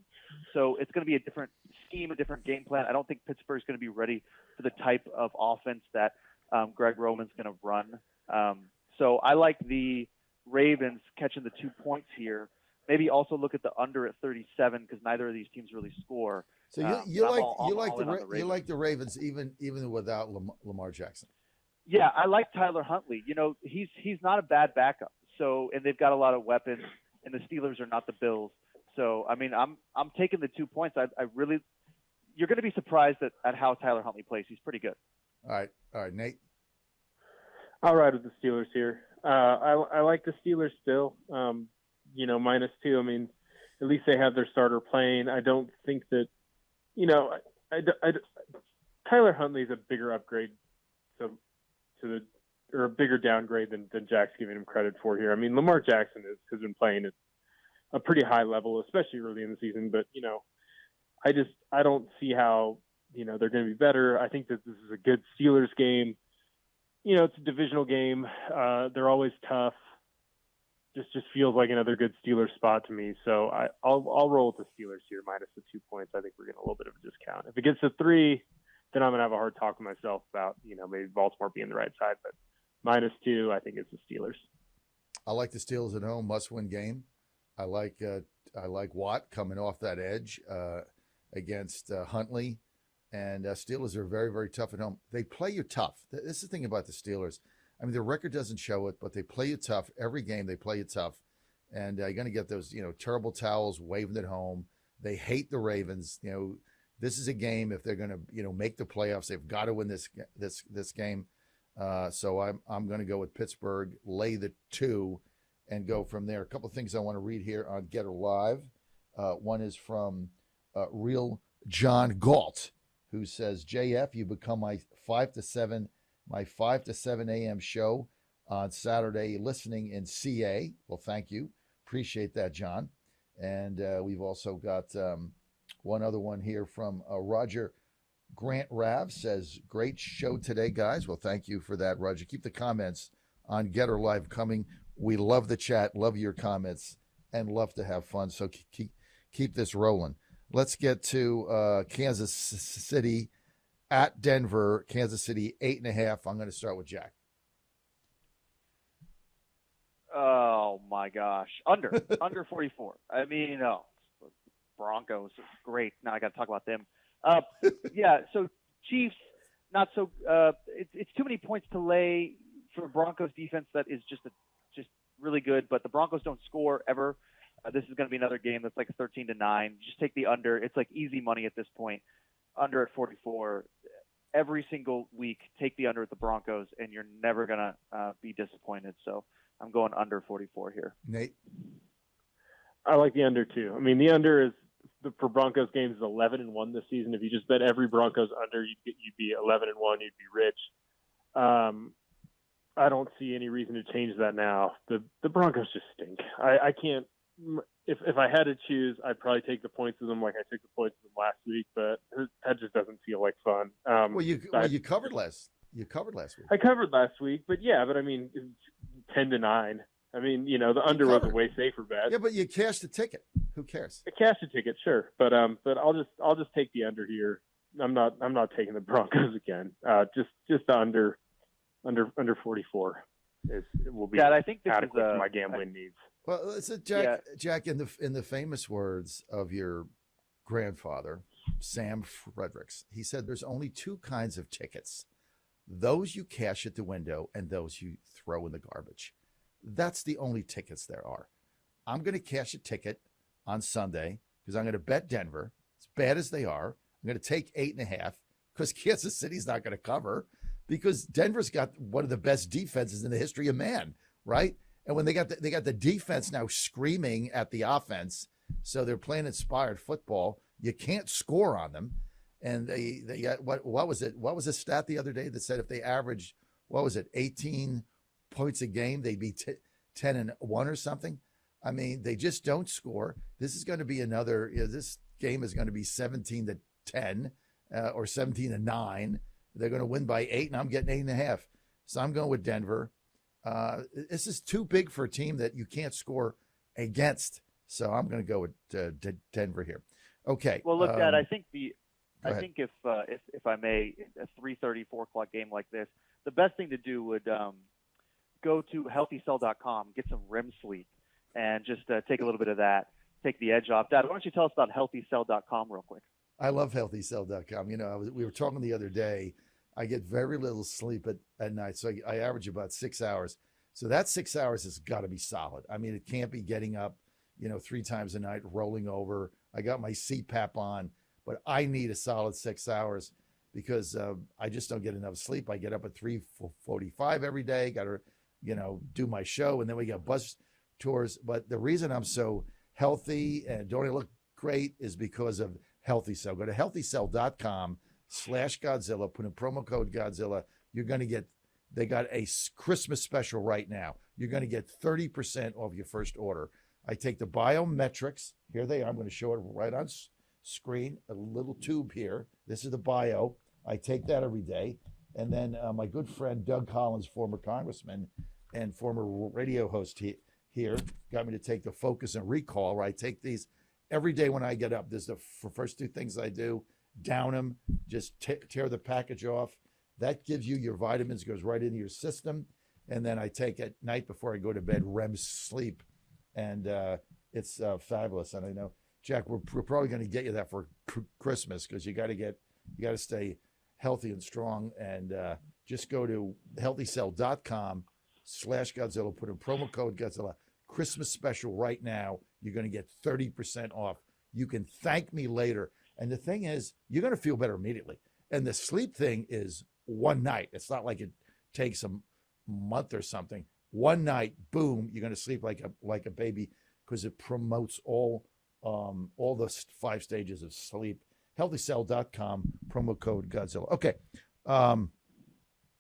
Speaker 3: So it's going to be a different scheme, a different game plan. I don't think Pittsburgh's going to be ready for the type of offense that Greg Roman's going to run. So I like the Ravens catching the 2 points here. Maybe also look at the under at 37, because neither of these teams really score.
Speaker 5: So you like the Ravens even without Lamar Jackson.
Speaker 3: Yeah, I like Tyler Huntley. He's not a bad backup. So, and they've got a lot of weapons, and the Steelers are not the Bills. So, I'm taking the 2 points. You're going to be surprised at how Tyler Huntley plays. He's pretty good.
Speaker 5: All right, Nate.
Speaker 4: I'll ride with the Steelers here. I like the Steelers still. -2. At least they have their starter playing. I don't think that, Tyler Huntley's a bigger upgrade or a bigger downgrade than Jack's giving him credit for here. I mean, Lamar Jackson has been playing at a pretty high level, especially early in the season. But, I don't see how, they're going to be better. I think that this is a good Steelers game. It's a divisional game. They're always tough. Just feels like another good Steelers spot to me. So I'll roll with the Steelers here, minus the 2 points. I think we're getting a little bit of a discount. If it gets to 3, then I'm going to have a hard talk with myself about, maybe Baltimore being the right side. But -2, I think it's the Steelers.
Speaker 5: I like the Steelers at home, must-win game. I like Watt coming off that edge against Huntley. And Steelers are very, very tough at home. They play you tough. This is the thing about the Steelers. I mean, their record doesn't show it, but they play you tough. Every game they play you tough. And you're going to get those, terrible towels waving at home. They hate the Ravens. This is a game, if they're going to, make the playoffs, they've got to win this game. So I'm going to go with Pittsburgh, lay the 2, and go from there. A couple of things I want to read here on Getter Live. One is from Real John Galt, who says, JF, you become my 5 to 7 a.m. show on Saturday, listening in CA. Well, thank you. Appreciate that, John. And we've also got one other one here from Roger Grant Rav, says, great show today, guys. Well, thank you for that, Roger. Keep the comments on Getter Live coming. We love the chat, love your comments, and love to have fun. So keep this rolling. Let's get to Kansas City at Denver. Kansas City 8.5. I'm going to start with Jack.
Speaker 3: Oh my gosh, under 44. I mean, Broncos, great. Now I got to talk about them. Yeah, so Chiefs, not so. It's too many points to lay for Broncos defense that is just really good, but the Broncos don't score ever. This is going to be another game that's like 13-9. Just take the under. It's like easy money at this point. Under at 44. Every single week, take the under at the Broncos, and you're never going to be disappointed. So I'm going under 44 here.
Speaker 5: Nate?
Speaker 4: I like the under too. I mean, the under is for Broncos games is 11-1 this season. If you just bet every Broncos under, you'd be 11-1. You'd be rich. I don't see any reason to change that now. The Broncos just stink. I can't. If I had to choose, I'd probably take the points of them like I took the points of them last week, but that just doesn't feel like fun.
Speaker 5: You covered last week.
Speaker 4: I covered last week, but I mean, 10-9. I mean, the under was a way safer bet.
Speaker 5: Yeah, but you cashed the ticket. Who cares?
Speaker 4: I cashed the ticket, sure, but I'll just take the under here. I'm not taking the Broncos again. Just the under 44 will be.
Speaker 3: Yeah, I think this
Speaker 4: adequate
Speaker 3: is
Speaker 4: for my gambling needs.
Speaker 5: Well, listen, Jack. Yeah. Jack, in the famous words of your grandfather, Sam Fredericks, he said, "There's only 2 kinds of tickets: those you cash at the window and those you throw in the garbage. That's the only tickets there are." I'm going to cash a ticket on Sunday because I'm going to bet Denver. As bad as they are, I'm going to take 8.5 because Kansas City's not going to cover because Denver's got one of the best defenses in the history of man, right? And when they got the defense now screaming at the offense, so they're playing inspired football. You can't score on them, and they got what was it? What was the stat the other day that said if they averaged 18 points a game, they'd be 10-1 or something? I mean, they just don't score. This is going to be another. This game is going to be 17-10 or 17-9. They're going to win by 8, and I'm getting 8.5. So I'm going with Denver. This is too big for a team that you can't score against. So I'm going to go with Denver here. Okay.
Speaker 3: Well, look, Dad, I think if I may, a 3:30, 4 o'clock game like this, the best thing to do would go to healthycell.com, get some REM sleep, and just take a little bit of that, take the edge off. Dad, why don't you tell us about healthycell.com real quick?
Speaker 5: I love healthycell.com. We were talking the other day. I get very little sleep at night, so I average about 6 hours. So that 6 hours has got to be solid. I mean, it can't be getting up, 3 times a night, rolling over. I got my CPAP on, but I need a solid 6 hours because I just don't get enough sleep. I get up at 3:45 every day, got to, do my show, and then we got bus tours. But the reason I'm so healthy and don't they look great is because of Healthy Cell. Go to healthycell.com/Godzilla. Put in promo code Godzilla. You're going to get, they got a Christmas special right now. You're going to get 30% off your first order. I take the biometrics. Here they are. I'm going to show it right on screen, a little tube here. This is the bio. I take that every day. And then my good friend Doug Collins, former congressman and former radio host here, got me to take the Focus and Recall, where I take these every day when I get up. This is the first two things I do. Down them, just tear the package off. That gives you your vitamins, goes right into your system. And then I take at night before I go to bed, REM sleep. And it's fabulous. And I know, Jack, we're probably going to get you that for Christmas, because you got to stay healthy and strong. And just go to healthycell.com/Godzilla. Put in promo code Godzilla. Christmas special right now. You're going to get 30% off. You can thank me later. And the thing is, you're going to feel better immediately. And the sleep thing is one night. It's not like it takes a month or something. One night, boom, you're going to sleep like a baby, because it promotes all the 5 stages of sleep. Healthycell.com, promo code Godzilla. Okay,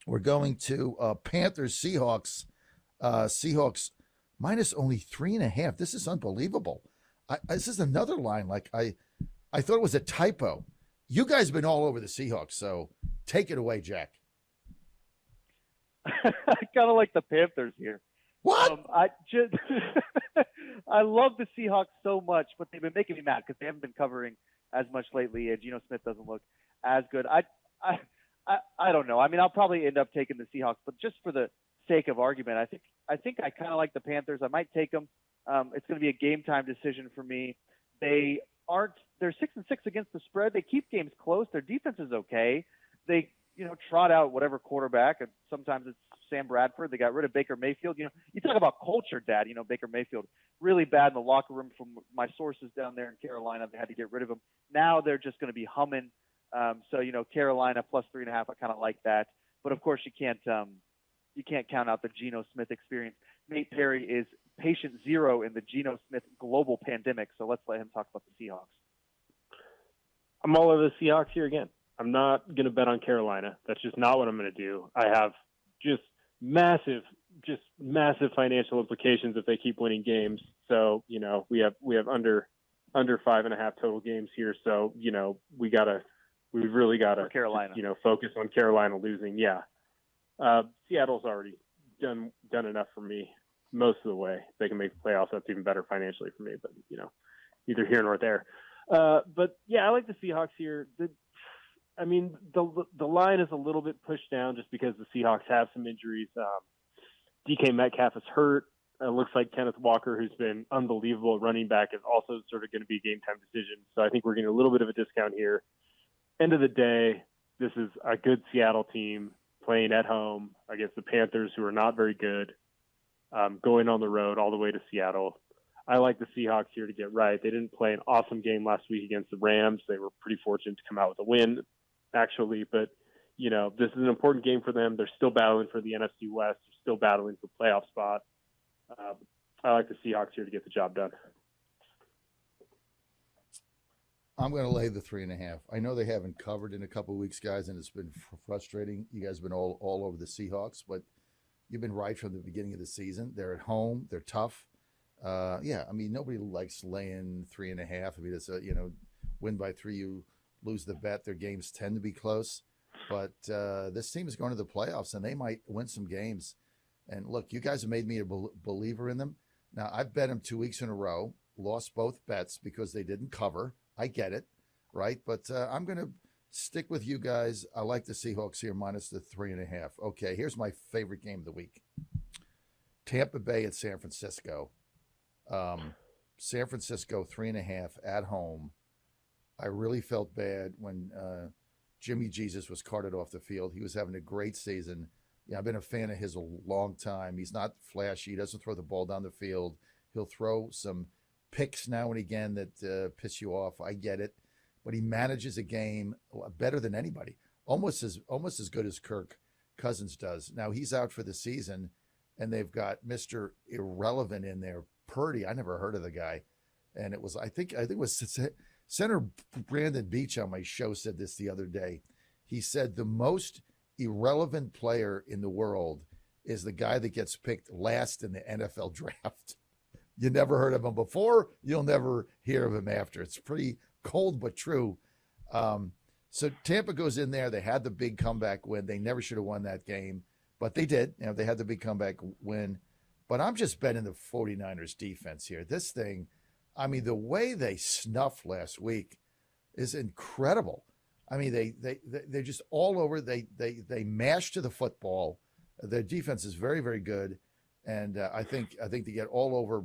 Speaker 5: we're going to Panthers Seahawks. Seahawks minus only 3.5. This is unbelievable. This is another line. Like I thought it was a typo. You guys have been all over the Seahawks, so take it away, Jack.
Speaker 3: I kind of like the Panthers here.
Speaker 5: What?
Speaker 3: I just I love the Seahawks so much, but they've been making me mad because they haven't been covering as much lately, and Geno Smith doesn't look as good. I don't know. I mean, I'll probably end up taking the Seahawks, but just for the sake of argument, I think I kind of like the Panthers. I might take them. It's going to be a game time decision for me. They're 6-6 against the spread. They keep games close. Their defense is okay. They trot out whatever quarterback, and sometimes it's Sam Bradford. They got rid of Baker Mayfield. You talk about culture, Dad. Baker Mayfield, really bad in the locker room from my sources down there in Carolina. They had to get rid of him. Now they're just going to be humming. So Carolina plus 3.5. I kind of like that. But of course you can't count out the Geno Smith experience. Nate Perry is patient zero in the Geno Smith global pandemic. So let's let him talk about the Seahawks.
Speaker 4: I'm all over the Seahawks here again. I'm not going to bet on Carolina. That's just not what I'm going to do. I have just massive financial implications if they keep winning games. So, we have under 5.5 total games here. So, we've really got to,
Speaker 3: Carolina,
Speaker 4: focus on Carolina losing. Yeah. Seattle's already done enough for me most of the way. If they can make the playoffs, that's even better financially for me, but neither here nor there. But yeah, I like the Seahawks here. The line is a little bit pushed down just because the Seahawks have some injuries. DK Metcalf is hurt. It looks like Kenneth Walker, who's been unbelievable at running back, is also sort of going to be a game time decision. So I think we're getting a little bit of a discount here. End of the day, this is a good Seattle team playing at home against the Panthers, who are not very good, going on the road all the way to Seattle. I like the Seahawks here to get right. They didn't play an awesome game last week against the Rams. They were pretty fortunate to come out with a win, actually. But, this is an important game for them. They're still battling for the NFC West. They're still battling for playoff spot. I like the Seahawks here to get the job done.
Speaker 5: I'm going to lay the 3.5. I know they haven't covered in a couple of weeks, guys, and it's been frustrating. You guys have been all over the Seahawks, but you've been right from the beginning of the season. They're at home. They're tough. Nobody likes laying 3.5. It's win by 3, you lose the bet. Their games tend to be close, but this team is going to the playoffs, and they might win some games. And look, you guys have made me a believer in them. Now, I've bet them 2 weeks in a row, lost both bets because they didn't cover. I get it, right? But I'm going to stick with you guys. I like the Seahawks here minus the 3.5. Okay, here's my favorite game of the week. Tampa Bay at San Francisco. San Francisco 3.5 at home. I really felt bad when Jimmy Jesus was carted off the field. He was having a great season. Yeah, I've been a fan of his a long time. He's not flashy. He doesn't throw the ball down the field. He'll throw some picks now and again that piss you off. I get it. But he manages a game better than anybody. Almost as good as Kirk Cousins does. Now, he's out for the season, and they've got Mr. Irrelevant in there. Purdy, I never heard of the guy. And it was, I think it was Senator Brandon Beach on my show said this the other day. He said the most irrelevant player in the world is the guy that gets picked last in the NFL draft. You never heard of him before. You'll never hear of him after. It's pretty cold but true. So Tampa goes in there. They had the big comeback win. They never should have won that game, but they did. They had the big comeback win. But I'm just betting the 49ers defense here. This thing, I mean, the way they snuffed last week is incredible. I mean, they're just all over. They mash to the football. Their defense is very, very good, and I think they get all over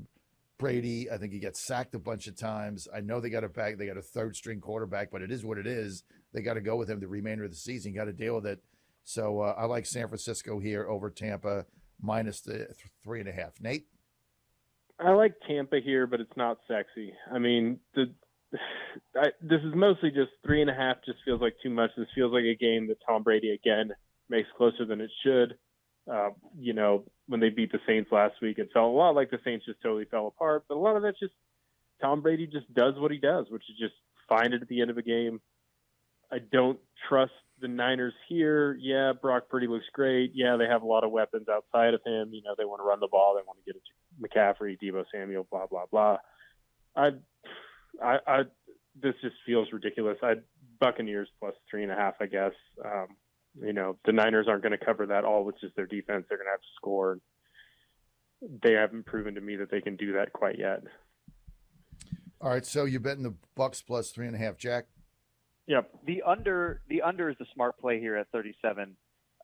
Speaker 5: Brady. I think he gets sacked a bunch of times. I know they got a third string quarterback, but it is what it is. They got to go with him the remainder of the season. You got to deal with it. So I like San Francisco here over Tampa minus the 3.5. Nate?
Speaker 4: I like Tampa here, but it's not sexy. I mean, this is mostly just 3.5 just feels like too much. This feels like a game that Tom Brady, again, makes closer than it should. When they beat the Saints last week, it felt a lot like the Saints just totally fell apart. But a lot of that's just Tom Brady just does what he does, which is just find it at the end of a game. I don't trust the Niners here. Yeah, Brock Purdy looks great. Yeah, they have a lot of weapons outside of him. They want to run the ball. They want to get it to McCaffrey, Deebo Samuel, blah, blah, blah. This just feels ridiculous. Buccaneers plus 3.5, I guess. The Niners aren't going to cover that all with just their defense. They're going to have to score. They haven't proven to me that they can do that quite yet.
Speaker 5: All right, so you're betting the Bucks plus 3.5, Jack?
Speaker 4: Yep.
Speaker 3: The under is the smart play here at 37.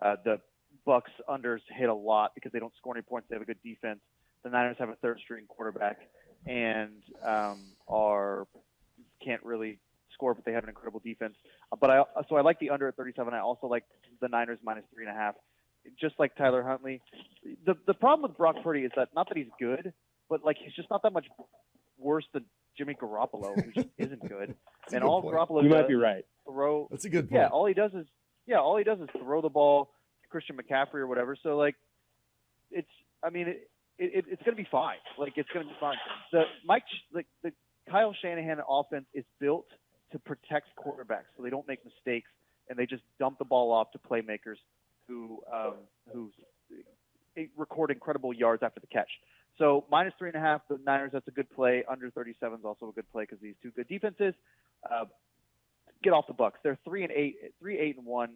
Speaker 3: The Bucks unders hit a lot because they don't score any points. They have a good defense. The Niners have a third string quarterback and can't really score, but they have an incredible defense. So I like the under at 37. I also like the Niners minus 3.5. Just like Tyler Huntley. The problem with Brock Purdy is that not that he's good, but he's just not that much worse than Jimmy Garoppolo, who just isn't good. And all point. Garoppolo
Speaker 4: you
Speaker 3: does
Speaker 4: might be right.
Speaker 3: Throw.
Speaker 5: That's a good point.
Speaker 3: Yeah, all he does is throw the ball to Christian McCaffrey or whatever. So it's going to be fine. It's going to be fine. The Kyle Shanahan offense is built to protect quarterbacks so they don't make mistakes and they just dump the ball off to playmakers who record incredible yards after the catch. So minus 3.5, the Niners, that's a good play. Under 37 is also a good play because these two good defenses. Get off the Bucks. They're 3-8, 3-8-1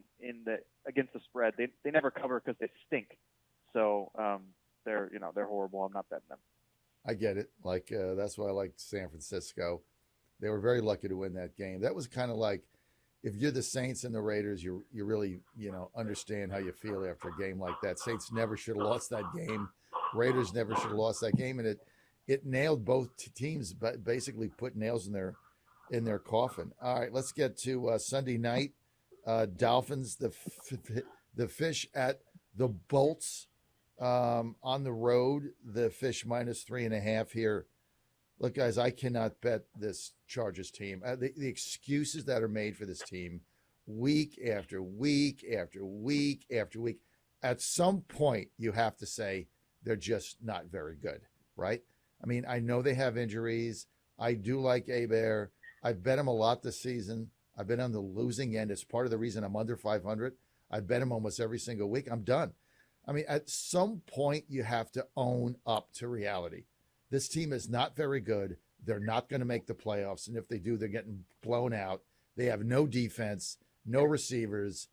Speaker 3: against the spread. They never cover because they stink. So they're horrible. I'm not betting them.
Speaker 5: I get it. That's why I like San Francisco. They were very lucky to win that game. That was kind of like if you're the Saints and the Raiders, you really understand how you feel after a game like that. Saints never should have lost that game. Raiders never should have lost that game, and it nailed both teams, but basically put nails in their coffin. All right, let's get to Sunday night. Dolphins, the Fish at the Bolts on the road. The Fish minus 3.5 here. Look, guys, I cannot bet this Chargers team. The excuses that are made for this team week after week after week after week. At some point, you have to say they're just not very good, right? I mean, I know they have injuries. I do like Hebert. I've bet him a lot this season. I've been on the losing end. It's part of the reason I'm under 500. I bet him almost every single week. I'm done. I mean, at some point, you have to own up to reality. This team is not very good. They're not going to make the playoffs. And if they do, they're getting blown out. They have no defense, no receivers,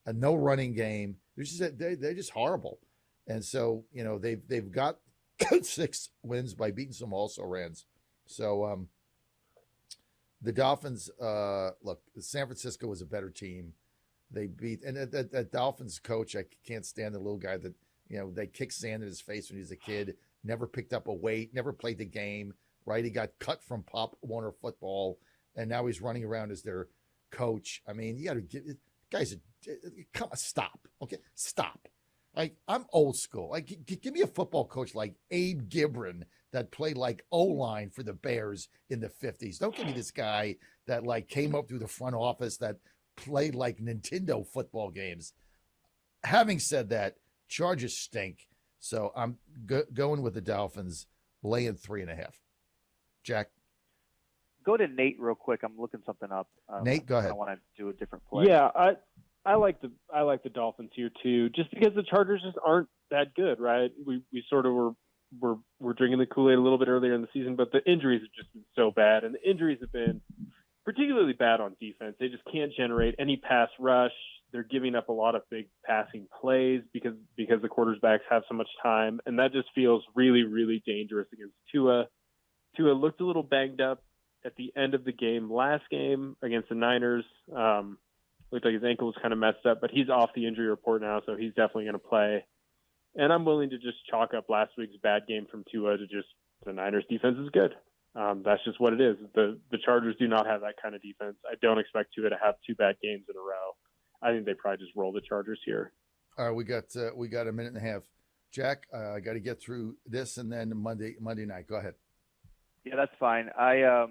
Speaker 5: no running game. They're just horrible. And so, they've got 6 wins by beating some also-rans. So the Dolphins, look, San Francisco was a better team. They beat, and that Dolphins coach, I can't stand the little guy that, they kicked sand in his face when he was a kid, never picked up a weight, never played the game, right? He got cut from Pop Warner football, and now he's running around as their coach. I mean, you got to give guys, come on, stop. Okay, stop. I'm old school. Give me a football coach like Abe Gibran that played O-line for the Bears in the 50s. Don't give me this guy that came up through the front office that played Nintendo football games. Having said that, Chargers stink. So I'm going with the Dolphins, laying 3.5. Jack?
Speaker 3: go to Nate real quick. I'm looking something up.
Speaker 5: Nate, go ahead.
Speaker 3: I want to do a different play.
Speaker 4: Yeah, I like the Dolphins here too, just because the Chargers just aren't that good, right? We sort of were drinking the Kool-Aid a little bit earlier in the season, but the injuries have just been so bad, and the injuries have been particularly bad on defense. They just can't generate any pass rush. They're giving up a lot of big passing plays because the quarterbacks have so much time, and that just feels really, really dangerous against Tua. Tua looked a little banged up at the end of the game last game against the Niners. Looked like his ankle was kind of messed up, but he's off the injury report now, so he's definitely going to play. And I'm willing to just chalk up last week's bad game from Tua to just the Niners defense is good. That's just what it is. The Chargers do not have that kind of defense. I don't expect Tua to have 2 bad games in a row. I think they probably just roll the Chargers here.
Speaker 5: All right, we got a minute and a half. Jack, I got to get through this, and then Monday night. Go ahead.
Speaker 3: Yeah, that's fine. I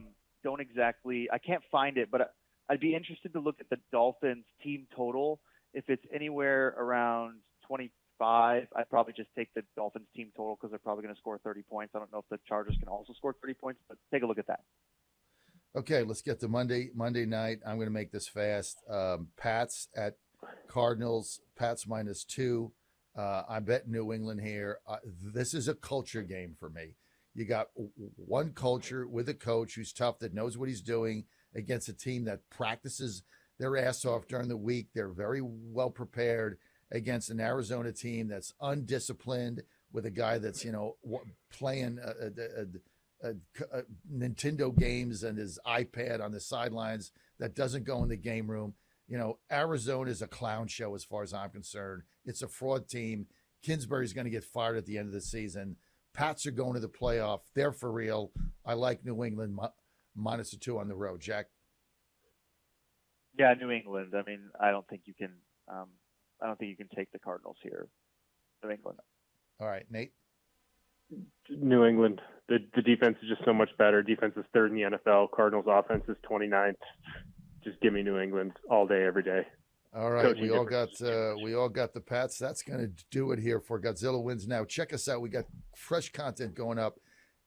Speaker 3: can't find it, but I'd be interested to look at the Dolphins team total. If it's anywhere around 25, I'd probably just take the Dolphins team total because they're probably going to score 30 points. I don't know if the Chargers can also score 30 points, but take a look at that.
Speaker 5: Okay, let's get to Monday night. I'm going to make this fast. Pats at Cardinals. Pats -2. I bet New England here. This is a culture game for me. You got one culture with a coach who's tough, that knows what he's doing, against a team that practices their ass off during the week. They're very well prepared against an Arizona team that's undisciplined, with a guy that's, playing Nintendo games and his iPad on the sidelines, that doesn't go in the game room. Arizona is a clown show as far as I'm concerned. It's a fraud team. Kingsbury's going to get fired at the end of the season. Pats are going to the playoff. They're for real. I like New England -2 on the road. Jack?
Speaker 3: Yeah, New England. I mean, I don't think you can. I don't think you can take the Cardinals here. New England.
Speaker 5: All right, Nate.
Speaker 4: New England. The defense is just so much better. Defense is 3rd in the NFL. Cardinals offense is 29th. Just give me New England all day, every day.
Speaker 5: All right, we all got the Pats. That's going to do it here for Godzilla Wins Now. Check us out. We got fresh content going up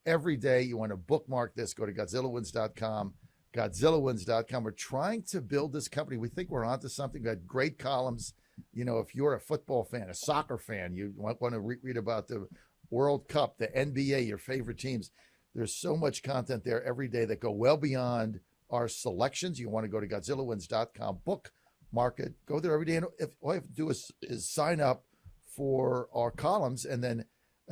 Speaker 5: every day. You want to bookmark this, go to GodzillaWins.com, GodzillaWins.com. We're trying to build this company. We think we're onto something. We've got great columns. If you're a football fan, a soccer fan, you want to read about the World Cup, the NBA, your favorite teams. There's so much content there every day that go well beyond our selections. You want to go to GodzillaWins.com, bookmark it, go there every day. And if all you have to do is sign up for our columns, and then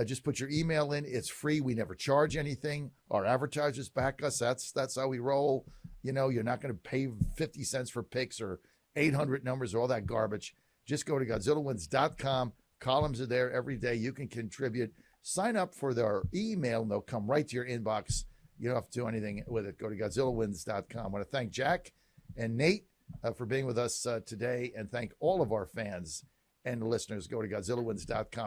Speaker 5: just put your email in. It's free. We never charge anything. Our advertisers back us. That's how we roll. You're not going to pay 50 cents for picks or 800 numbers or all that garbage. Just go to GodzillaWins.com. Columns are there every day. You can contribute. Sign up for their email, and they'll come right to your inbox. You don't have to do anything with it. Go to GodzillaWins.com. I want to thank Jack and Nate for being with us today, and thank all of our fans and listeners. Go to GodzillaWins.com.